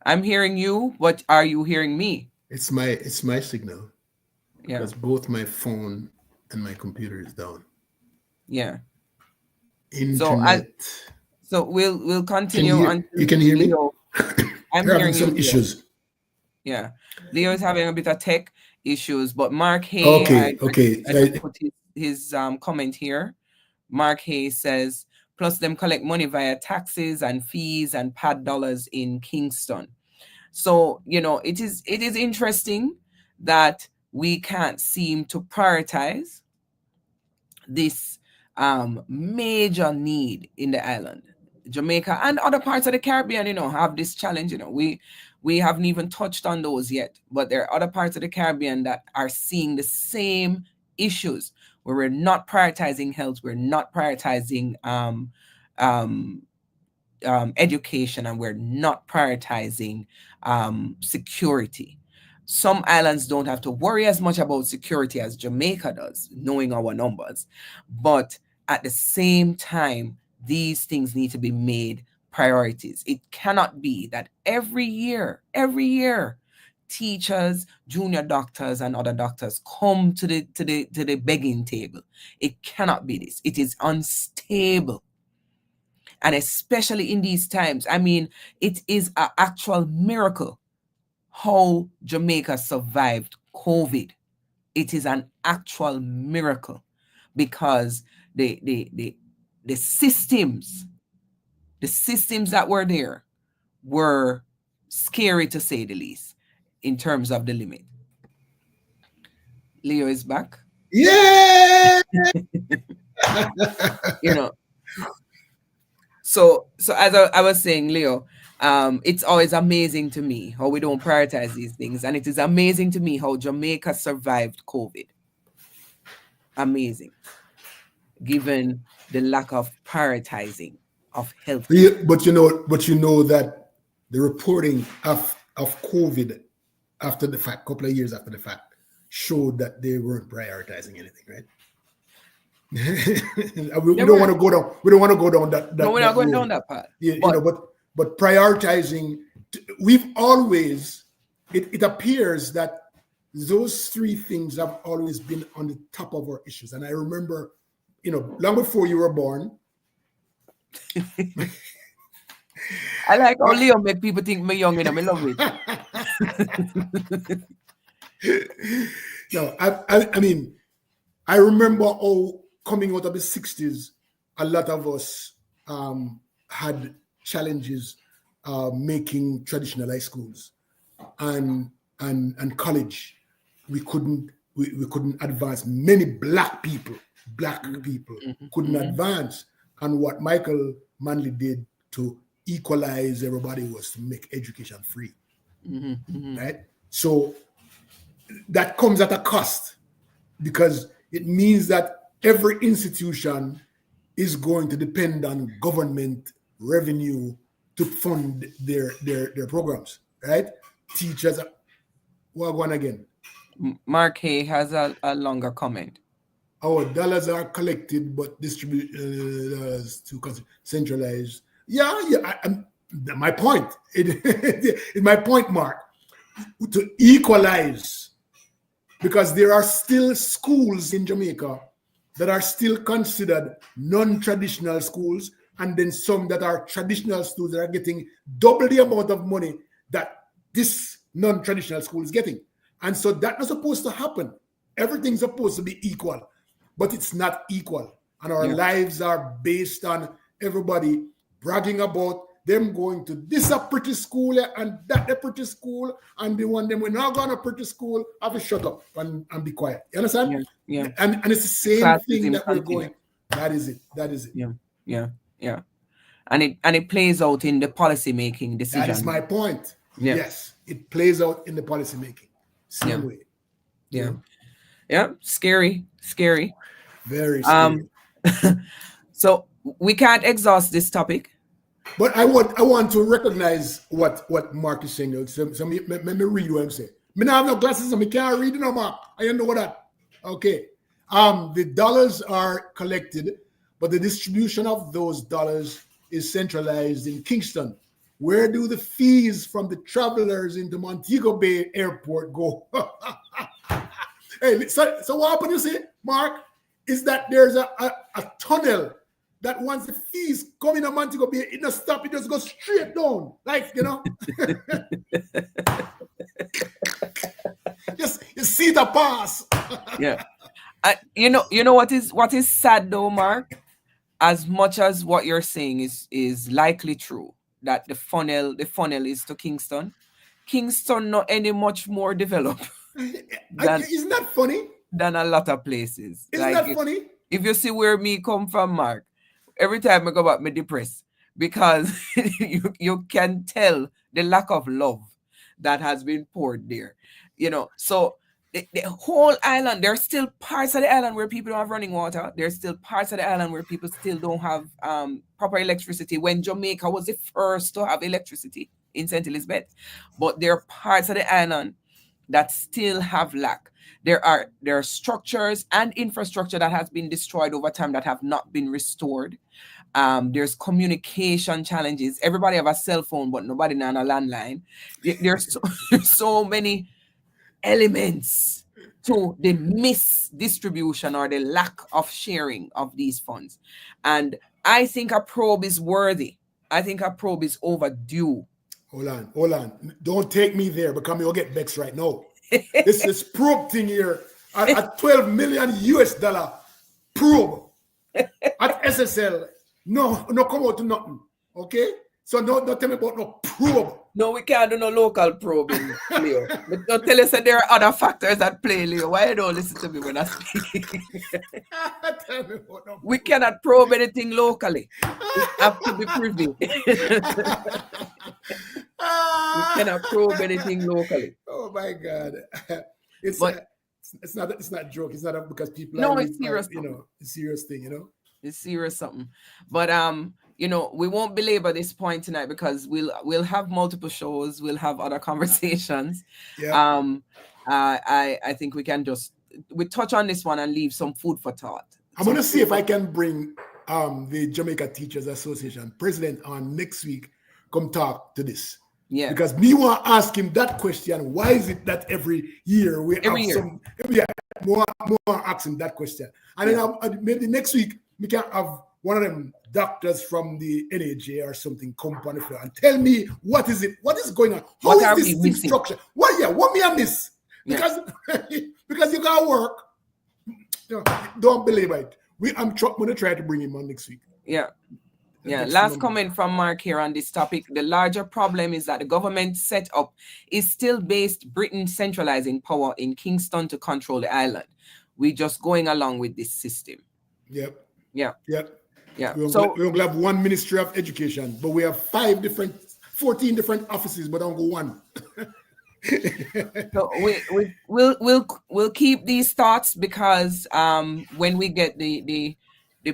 I'm hearing you, but are you hearing me? It's my signal Yeah. because both my phone and my computer is down. Yeah. So I Internet. so we'll Can continue you until can hear me? Leo. I'm You're having hearing you, some Leo. issues. Yeah. Leo is having a bit of tech issues, but Mark Hay, Okay. I just put his comment here. Mark Hay says, plus them collect money via taxes and fees and pad dollars in Kingston. So, it is interesting that we can't seem to prioritize this major need in the island. Jamaica and other parts of the Caribbean, have this challenge. We haven't even touched on those yet, but there are other parts of the Caribbean that are seeing the same issues where we're not prioritizing health, we're not prioritizing um, education, and we're not prioritizing security. Some islands don't have to worry as much about security as Jamaica does, knowing our numbers. But at the same time, these things need to be made priorities. It cannot be that every year, teachers, junior doctors, and other doctors come to the begging table. It cannot be this. It is unstable. And especially in these times, I mean, it is an actual miracle how Jamaica survived COVID. It is an actual miracle because the the the, the systems, the systems that were there were scary to say the least in terms of the limit. Leo is back. Yeah. You know, so as I was saying, Leo, it's always amazing to me how we don't prioritize these things, and it is amazing to me how Jamaica survived COVID. Amazing, given the lack of prioritizing of healthcare. But you know that the reporting of COVID after the fact, couple of years after the fact, showed that they weren't prioritizing anything, right? we They don't were want to go down. We don't want to go down that no, that, we're not that going road. down that path. You But know, but prioritizing. We've always. It appears that those three things have always been on the top of our issues. And I remember, long before you were born. I like how Leo make people think me young and I love it. No, I mean, I remember how coming out of the 60s, a lot of us had challenges making traditional high schools and college. We couldn't advance. Many black people couldn't advance. And what Michael Manley did to equalize everybody was to make education free. Right? So that comes at a cost, because it means that every institution is going to depend on government revenue to fund their programs, right? Teachers, well, one again. Mark Hay has a longer comment. Our dollars are collected but distributed to centralized. Yeah. My point. My point, Mark, to equalize, because there are still schools in Jamaica that are still considered non-traditional schools, and then some that are traditional schools that are getting double the amount of money that this non-traditional school is getting. And so that was supposed to happen. Everything's supposed to be equal, but it's not equal. And our lives are based on everybody bragging about them going to this a pretty school and that a pretty school, and the one them we're not going to pretty school, have to shut up and be quiet. You understand? Yeah. And it's the same thing that we're going. That is it. Yeah. And it plays out in the policy making decision. That is my point. Yeah. Yes, it plays out in the policy making. Same way. Yeah. Scary. Very scary. So we can't exhaust this topic. But I want to recognize what Mark is saying. So let me read what I'm saying. Me not have no glasses, so I can't read it no more. I know that. Okay. The dollars are collected, but the distribution of those dollars is centralized in Kingston. Where do the fees from the travelers into Montego Bay Airport go? Hey, so what happened, you see, Mark, is that there's a tunnel that once the fees come in a Montego Bay, it doesn't stop, it just goes straight down. Like, just you see the pass. Yeah. You know what is sad though, Mark? As much as what you're saying is likely true, that the funnel is to Kingston. Kingston not any much more developed. Isn't that funny? Than a lot of places. Isn't that funny? If you see where me come from, Mark, every time I go back, me depressed, because you can tell the lack of love that has been poured there. So the whole island, there's still parts of the island where people don't have running water. There's still parts of the island where people still don't have proper electricity, when Jamaica was the first to have electricity in St. Elizabeth. But there are parts of the island that still have lack. There are structures and infrastructure that has been destroyed over time that have not been restored. There's communication challenges. Everybody have a cell phone, but nobody on a landline. There's so, there's so many elements to the misdistribution or the lack of sharing of these funds. And I think a probe is worthy. I think a probe is overdue. Hold on. Don't take me there because you'll get vexed right now. This probe thing here at 12 million US dollar probe at SSL. No, come out to nothing. Okay? So don't tell me about no probe. No, we can't do no local probing, Leo. But don't tell us that there are other factors at play, Leo. Why you don't listen to me when I speak? Tell me about no We cannot probe anything locally. It have to be privy. We cannot probe anything locally. Oh my God! It's But it's not a joke. It's not because people no, are, it's serious. a serious thing. It's serious something. But we won't belabor this point tonight because we'll have multiple shows. We'll have other conversations. Yeah. I think we touch on this one and leave some food for thought. I'm gonna see if I can bring the Jamaica Teachers Association president on next week. Come talk to this. Yeah. Because me want to ask him that question. Why is it that every year we have some? Yeah, more asking that question. And then maybe next week we can have one of them doctors from the NAJ or something come on the floor and tell me what is it? What is going on? How is this instruction? What me I miss? Because because you gotta work. Don't believe it. I'm gonna try to bring him on next week. Yeah. Yeah, last comment from Mark here on this topic. The larger problem is that the government setup is still based Britain centralizing power in Kingston to control the island. We're just going along with this system. Yep. Yeah. So we don't have one Ministry of Education, but we have 14 different offices, but don't go one. So we'll keep these thoughts because when we get the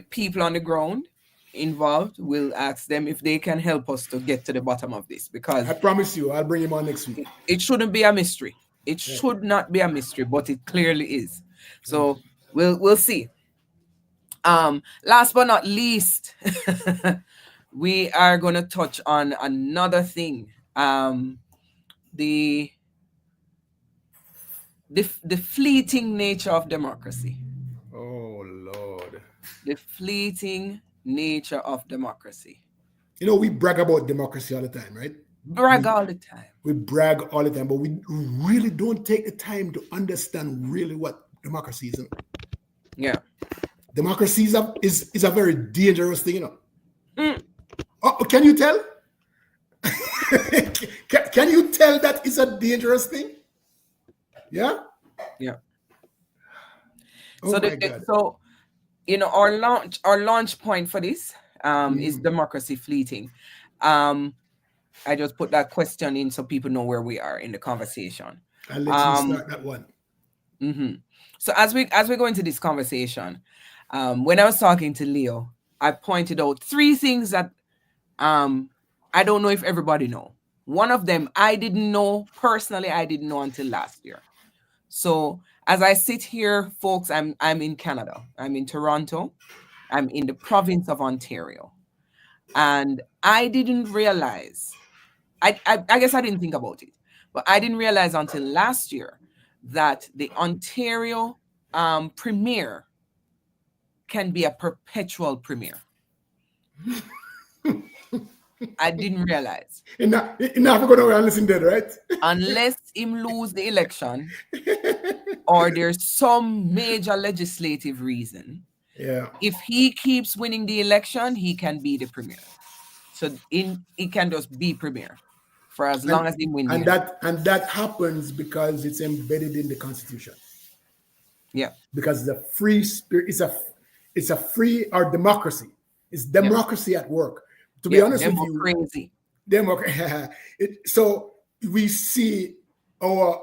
people on the ground involved, we'll ask them if they can help us to get to the bottom of this, because I promise you I'll bring him on next week. It shouldn't be a mystery. It should not be a mystery, but it clearly is. So we'll see. Last but not least, we are going to touch on another thing. The fleeting nature of democracy. Oh Lord. The fleeting nature of democracy. We brag about democracy all the time, right? Brag all the time. We brag all the time, but we really don't take the time to understand really what democracy is. Yeah. Democracy is a very dangerous thing, Oh, can you tell? Can you tell that it's a dangerous thing? Yeah. Yeah. Oh so our launch point for this is democracy fleeting. I just put that question in so people know where we are in the conversation. I'll let you start that one. Mm-hmm. So as we go into this conversation, when I was talking to Leo, I pointed out 3 things that I don't know if everybody know. One of them I didn't know personally. I didn't know until last year. So as I sit here, folks, I'm in Canada. I'm in Toronto. I'm in the province of Ontario. And I didn't realize, I guess I didn't think about it, but I didn't realize until last year that the Ontario premier can be a perpetual premier. I didn't realize. In Africa, no one listen there, right? Unless him lose the election or there's some major legislative reason. Yeah. If he keeps winning the election, he can be the premier. So he can just be premier for as long as he wins. And that happens because it's embedded in the Constitution. Yeah. Because the free spirit it's a free or democracy. It's democracy at work. To be honest with you, crazy. So we see our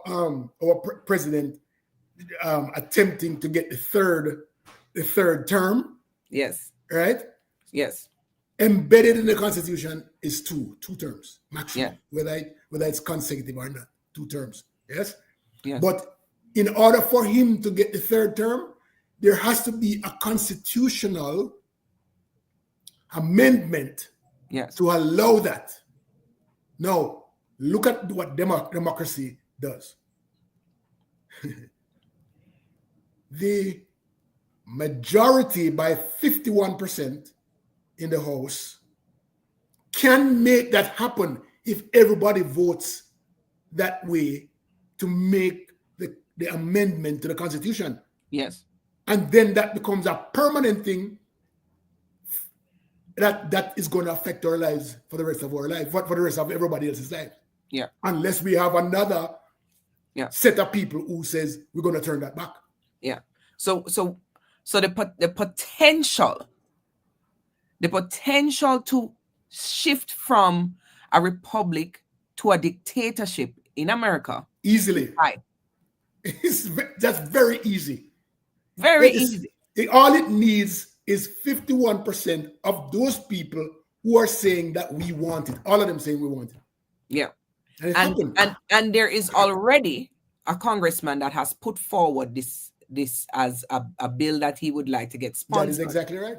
president attempting to get the third term. Yes. Right? Yes. Embedded in the Constitution is two terms maximum. Yeah. Whether it's consecutive or not, 2 terms. Yes. Yes. But in order for him to get the third term, there has to be a constitutional amendment Yes. to allow that. Now, look at what democracy does. The majority by 51% in the House can make that happen if everybody votes that way to make the amendment to the Constitution. Yes. And then that becomes a permanent thing that is going to affect our lives for the rest of our life, for the rest of everybody else's life. Yeah. Unless we have another Yeah. set of people who says we're going to turn that back. Yeah. So the potential to shift from a republic to a dictatorship in America Easily. high. That's very easy. Very easy. All it needs is 51% of those people who are saying that we want it. All of them saying we want it. Yeah. And it happened. And there is already a congressman that has put forward this as a bill that he would like to get sponsored. That is exactly right.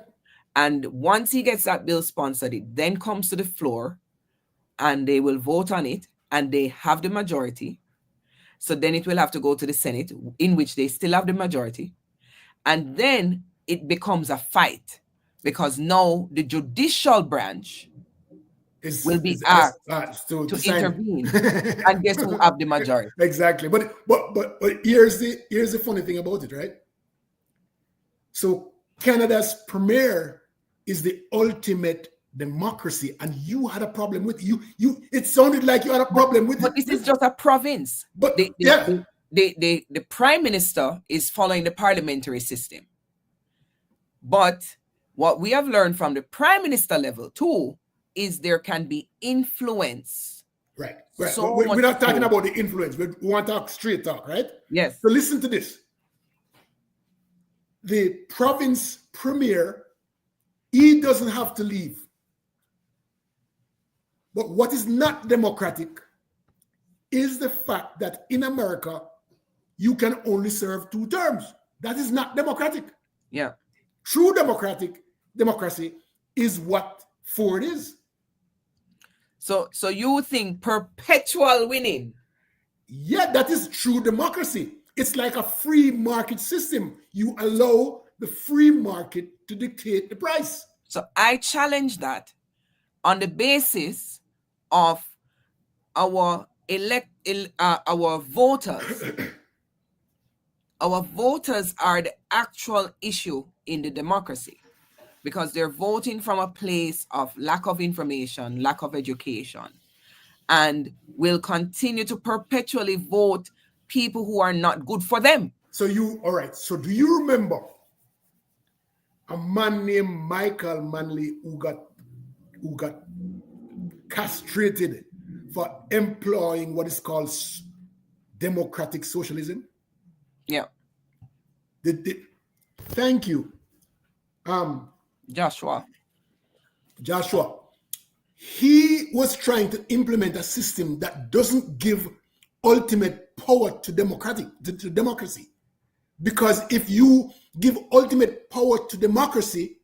And once he gets that bill sponsored, it then comes to the floor and they will vote on it and they have the majority. So then it will have to go to the Senate, in which they still have the majority. And then it becomes a fight because now the judicial branch will be asked to intervene. And guess who have the majority? Exactly. But here's the funny thing about it, right? So Canada's premier is the ultimate democracy, and you had a problem with you. It sounded like you had a problem with it. But this is just a province. But the prime minister is following the parliamentary system. But what we have learned from the prime minister level too is there can be influence. Right. So we're not talking about the influence. We want to talk straight talk, right? Yes. So listen to this. The province premier, he doesn't have to leave. But what is not democratic is the fact that in America, you can only serve 2 terms. That is not democratic. Yeah. True democracy is what Ford is. So you think perpetual winning? Yeah, that is true democracy. It's like a free market system. You allow the free market to dictate the price. So I challenge that on the basis of our voters. Our voters are the actual issue in the democracy because they're voting from a place of lack of information, lack of education, and will continue to perpetually vote people who are not good for them. All right. So do you remember a man named Michael Manley who got castrated for employing what is called democratic socialism? Yeah. Thank you. Joshua. He was trying to implement a system that doesn't give ultimate power to democracy. Because if you give ultimate power to democracy,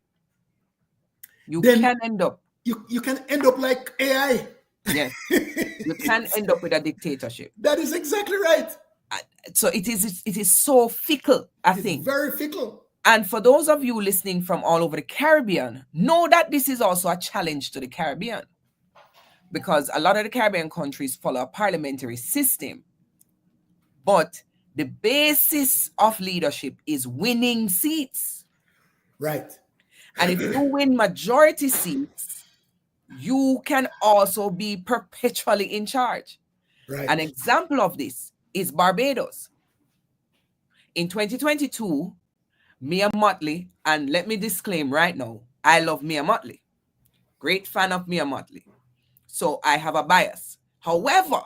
you can end up like AI. Yes. You can end up with a dictatorship. That is exactly right. So it is so fickle, I think. Very fickle. And for those of you listening from all over the Caribbean, know that this is also a challenge to the Caribbean. Because a lot of the Caribbean countries follow a parliamentary system. But the basis of leadership is winning seats. Right. And if you win majority seats, you can also be perpetually in charge. Right. An example of this is Barbados. In 2022, Mia Mottley, and let me disclaim right now, I love Mia Mottley. Great fan of Mia Mottley. So I have a bias. However,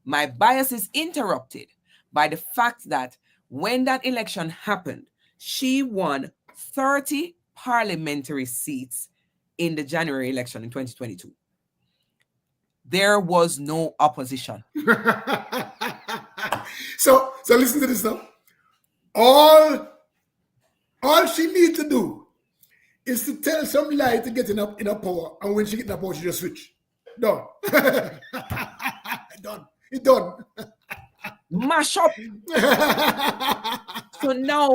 my bias is interrupted by the fact that when that election happened, she won 30 parliamentary seats in the January election in 2022. There was no opposition. So listen to this now. All all she needs to do is to tell some lie to get in a power, and when she get in a power, she just switch. Done. Done. It's done. Mash up. So now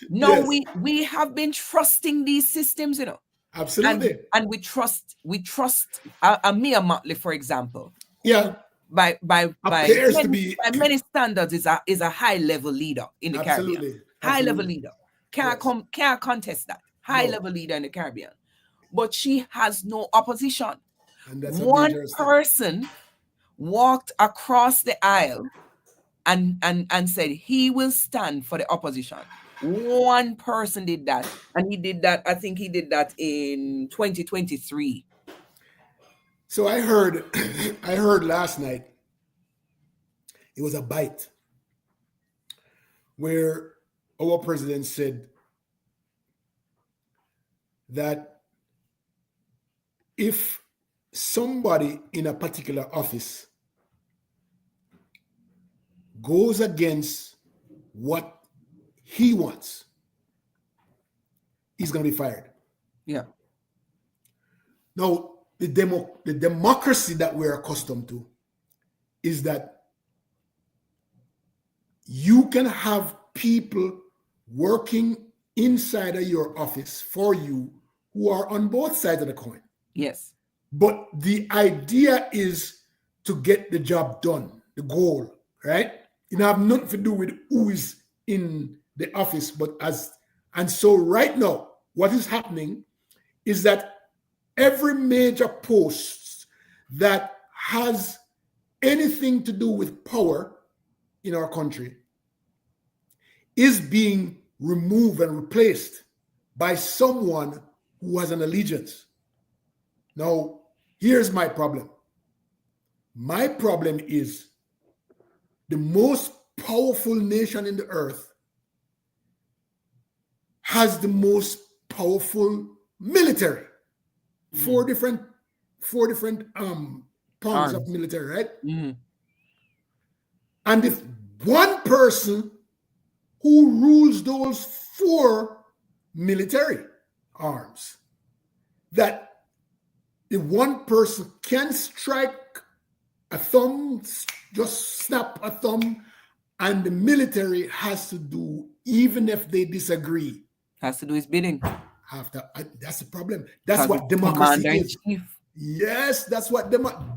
Yes, we have been trusting these systems, and absolutely. we trust Mia Motley, for example, Yeah, who by appears to many be standards is a high level leader in the Caribbean. absolutely, High level absolutely. leader. Yes. Can't contest that. High No, level leader in the Caribbean. But she has no opposition. and that's a One dangerous thing. person walked across the aisle and said he will stand for the opposition. One person did that, and he did that. I think he did that in 2023. So I heard, I heard last night. It was a bite where our president said that if somebody in a particular office goes against what he wants, he's going to be fired. Yeah. Now, the democracy that we're accustomed to is that you can have people working inside of your office for you who are on both sides of the coin. Yes. But the idea is to get the job done, the goal, right? It have nothing to do with who is in the office, but as and so right now, what is happening is that every major post that has anything to do with power in our country is being removed and replaced by someone who has an allegiance. Now, here's my problem. My problem is the most powerful nation in the earth has the most powerful military. Four different prongs of Arms. military, right? Mm-hmm. And if one person who rules those four military arms, that the one person can strike a thumb, just snap a thumb, and the military has to do, even if they disagree. Has to do his bidding That's the problem. That's because what it's democracy commander in is. chief. Yes, that's what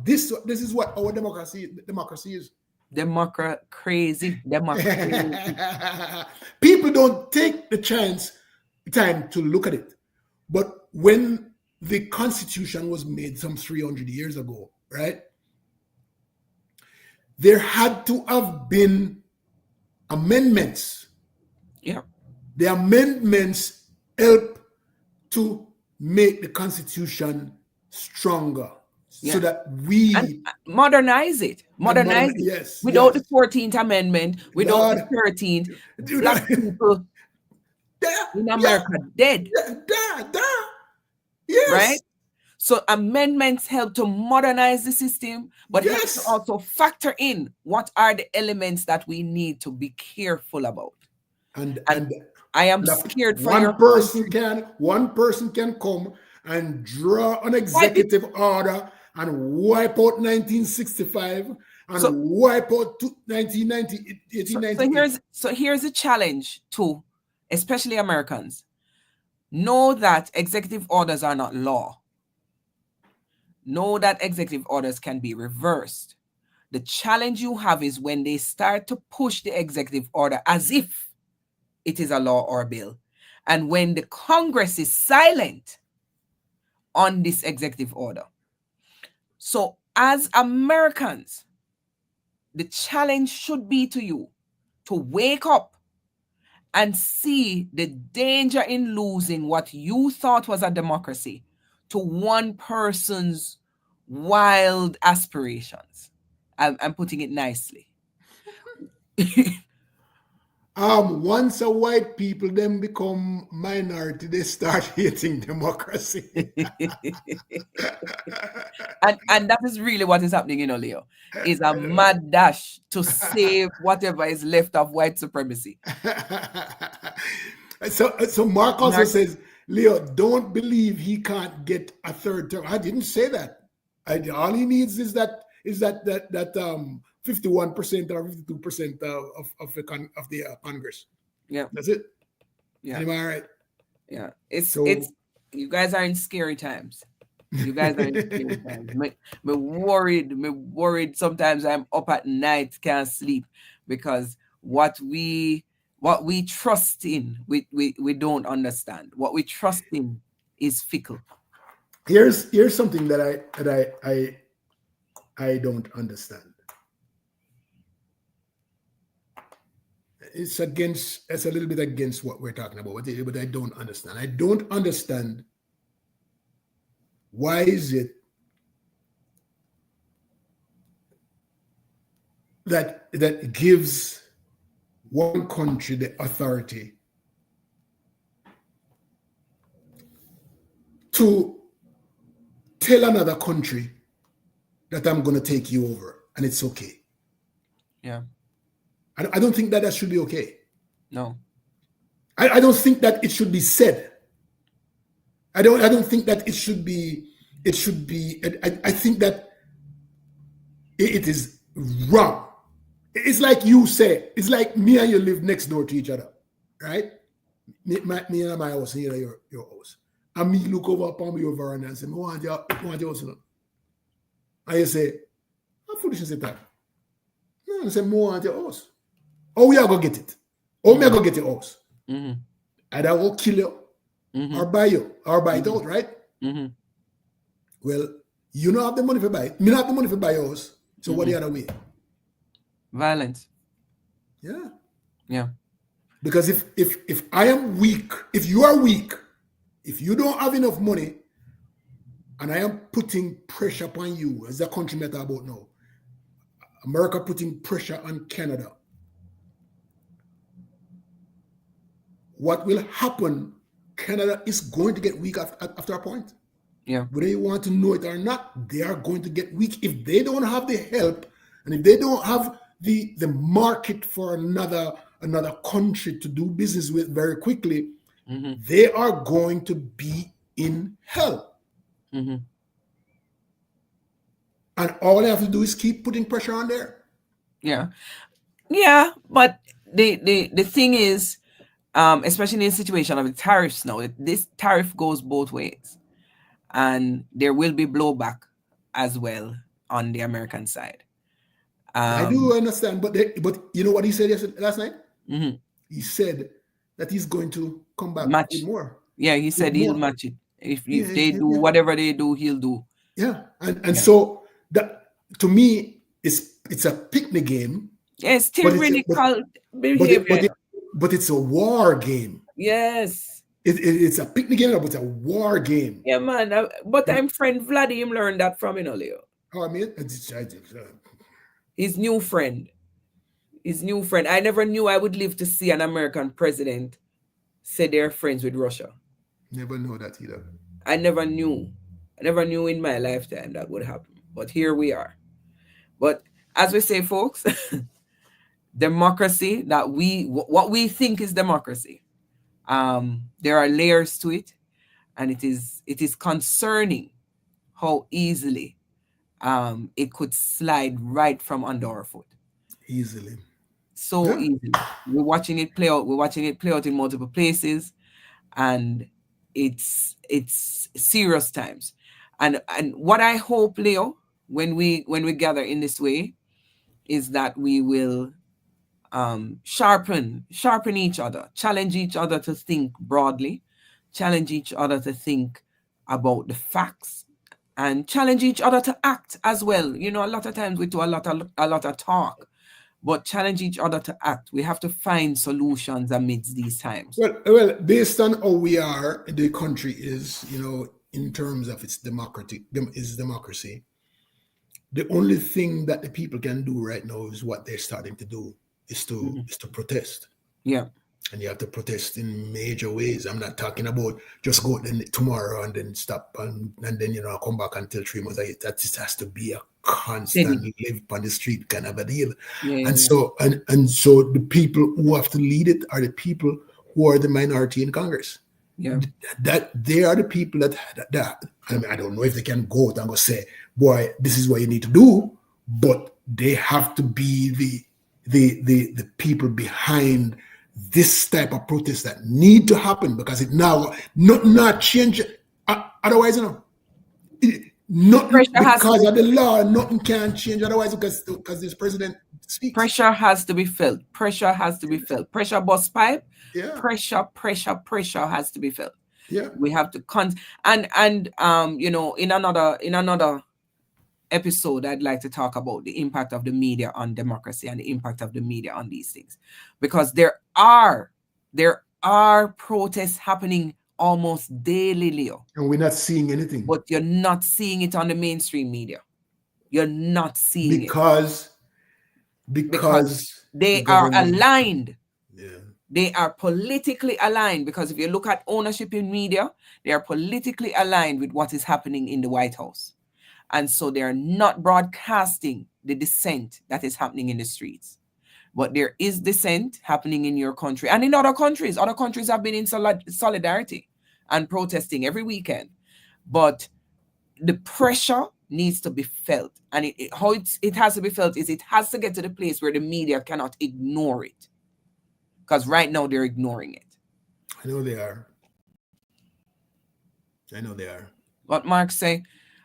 this is what our democracy is. Crazy. Crazy. People don't take the time to look at it. But when the Constitution was made some 300 years ago, right? There had to have been amendments. Yeah. The amendments help to make the Constitution stronger so Yeah. that And we modernize it. and Modernize it. yes, Without the yes. 14th Amendment, without the Lord, 13th, do black that. people Yeah, in yeah, America dead, yeah. right? Yes, So amendments help to modernize the system, but help to yes. also factor in what are the elements that we need to be careful about. And And I am the, scared for your country. one person can come and draw an Wipe it. executive order and wipe out 1965 and So wipe out 1990, so so 1898. here's a challenge to especially Americans. Know that executive orders are not law. Know that executive orders can be reversed. The challenge you have is when they start to push the executive order as if it is a law or a bill. And when the Congress is silent on this executive order. So, as Americans, the challenge should be to you to wake up and see the danger in losing what you thought was a democracy to one person's wild aspirations. I'm putting it nicely. Once a white people then become minority, they start hating democracy. And that is really what is happening, Leo. Is a mad dash to save whatever is left of white supremacy. So Mark also Nar- says, Leo, don't believe he can't get a third term. I didn't say that. All he needs is that 51% or 52% of the Congress. yeah, That's it. yeah, Am I right? yeah. It's So you guys are in scary times. You guys are in scary times. Me worried. Sometimes I'm up at night, can't sleep because what we trust in, we don't understand. What we trust in is fickle. here's something that I don't understand. It's a little bit against what we're talking about, but I don't understand. I don't understand why is it that gives one country the authority to tell another country that I'm going to take you over and it's okay. Yeah. I don't think that should be okay. No. I don't think that it should be said. I don't think that it should be. I think that it is wrong. It's like you say. It's like me and you live next door to each other, right? Me and my house, and your house. And me look over upon me over and say, "Me want your house." And you say, "How foolish is it that?" No, I say, "Me want your house." Oh, we are gonna get it. Oh, me are gonna get your house. Mm-hmm. Either go kill you Mm-hmm. or buy you or buy it Mm-hmm. out, right? Mm-hmm. Well, you don't have the money for buy it. Me not have the money for buy yours. So what Mm-hmm. the other way? Violence. Yeah. Yeah. Because if I am weak, if you are weak, if you don't have enough money, and I am putting pressure upon you, as the country matter about now, America putting pressure on Canada, what will happen? Canada is going to get weak after a point. Yeah. Whether you want to know it or not, they are going to get weak if they don't have the help and if they don't have the market for another country to do business with very quickly. Mm-hmm. They are going to be in hell. Mm-hmm. And all they have to do is keep putting pressure on there. Yeah. Yeah. But the thing is, especially in the situation of the tariffs now, this tariff goes both ways. And there will be blowback as well on the American side. I Um, do understand, but you know what he said last night? mhm. He said that he's going to come back with Match. more. Yeah, he With said he'll more. match it. Yeah, If they do yeah, whatever they do, he'll do. yeah. And Yeah. so that to me it's a picnic game, Yeah, it's but it's tyrannical but it, behavior. but it, but it's a war game. Yes. It's a picnic game, but it's a war game. Yeah, man. But And I'm friend Vladdy, him learned that from Leo. I mean, His new friend. His new friend. I never knew I would live to see an American president say they're friends with Russia. never know that either. I never knew. I never knew in my lifetime that would happen. But here we are. But as we say, folks, democracy what we think is democracy. There are layers to it, and it is concerning how easily it could slide right from under our foot. Easily. So Yeah. easily. We're watching it play out. We're watching it play out in multiple places, and it's serious times. And what I hope, Leo, when we gather in this way, is that we will sharpen each other, challenge each other to think broadly, challenge each other to think about the facts, and challenge each other to act as well. A lot of times we do a lot of talk, but challenge each other to act. We have to find solutions amidst these times. Well, based on how we are, the country is, in terms of its democracy. The only thing that the people can do right now is what they're starting to do is to Mhm. is to protest. Yeah. And you have to protest in major ways. I'm not talking about just go then tomorrow and then stop and then come back until 3 months. That just has to be a constant Steady. live on the street kind of a deal. Yeah. And Yeah. so and so the people who have to lead it are the people who are the minority in Congress. Yeah. That they are the people that I mean, I don't know if they can go out and go say, boy, this is what you need to do, but they have to be the people behind this type of protest that need to happen because it now not change. Otherwise, nothing Pressure has to because be of the law, nothing can change. Otherwise, because this president speaks. pressure has to be felt. Pressure has to be felt. Pressure bust pipe. Yeah, Pressure has to be felt. yeah. We have to and in another episode, I'd like to talk about the impact of the media on democracy and the impact of the media on these things, because there are protests happening almost daily, Leo, And we're not seeing anything but you're not seeing it on the mainstream media. You're not seeing it because because the they are government. aligned. Yeah. They are politically aligned, because if you look at ownership in media, they are politically aligned with what is happening in the White House. And so they are not broadcasting the dissent that is happening in the streets. But there is dissent happening in your country and in other countries. Other countries have been in solidarity and protesting every weekend. But the pressure needs to be felt. And how it has to be felt is it has to get to the place where the media cannot ignore it. Because right now they're ignoring it. I know they are. I know they are. What Mark say,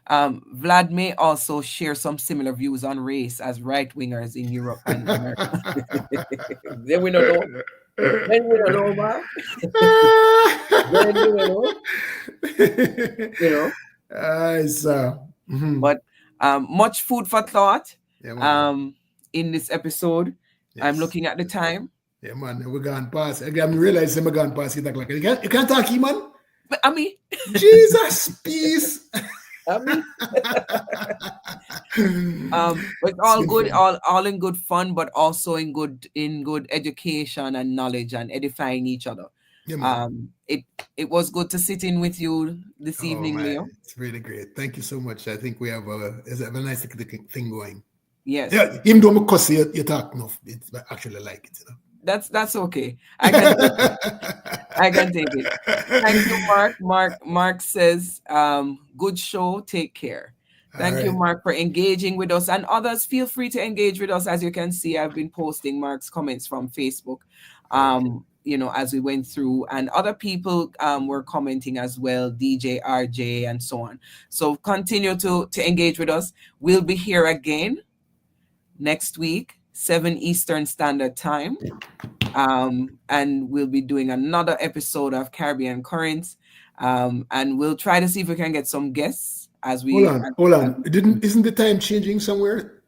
Vlad may also share some similar views on race as right wingers in Europe and America. Then we don't know. Then we don't know, Mark. Then we don't know. You know. It's But much food for thought yeah, man. in this episode. I'm Yes. looking at the time. Yeah, man. We're gone past. I'm realizing we're gone past it. Like you can't talk, man. But I mean, Jesus, peace. I mean, but it's It's all been good, fun. all in good fun, but also in good education and knowledge and edifying each other. Yeah, man. It was good to sit in with you this Oh evening, man, Leo. it's really great. Thank you so much. I think we have a nice thing going. Yes, Yeah, even though I'm cuss you talk enough, it's I actually like it. that's okay. I can take it. I can take it. Thank you, Mark. Mark says, good show. Take care. All Thank you, right. Mark, for engaging with us. And others, feel free to engage with us. As you can see, I've been posting Mark's comments from Facebook, Okay. as we went through. And other people were commenting as well, DJ RJ and so on. So continue to engage with us. We'll be here again next week, 7 Eastern Standard Time. And we'll be doing another episode of Caribbean Currents. And we'll try to see if we can get some guests as Hold we. on, hold on. Isn't the time changing somewhere?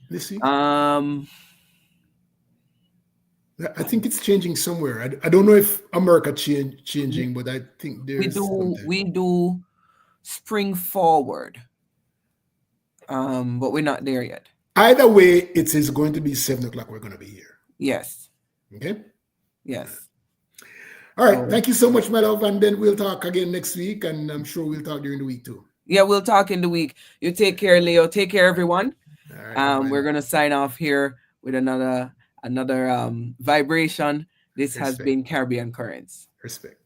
Let's see. Um, I think it's changing somewhere. I don't know if America changing, but I think we there's do something. we do spring forward, but we're not there yet. Either way, it is going to be 7 o'clock. We're going to be here. Yes, Okay. yes. All right. So Thank you so much, my love. And then we'll talk again next week. And I'm sure we'll talk during the week too. yeah, we'll talk in the week. You take care, Leo. Take care, everyone. All right. Bye-bye We're now. gonna sign off here with another vibration. This has Respect. been Caribbean Currents. Respect.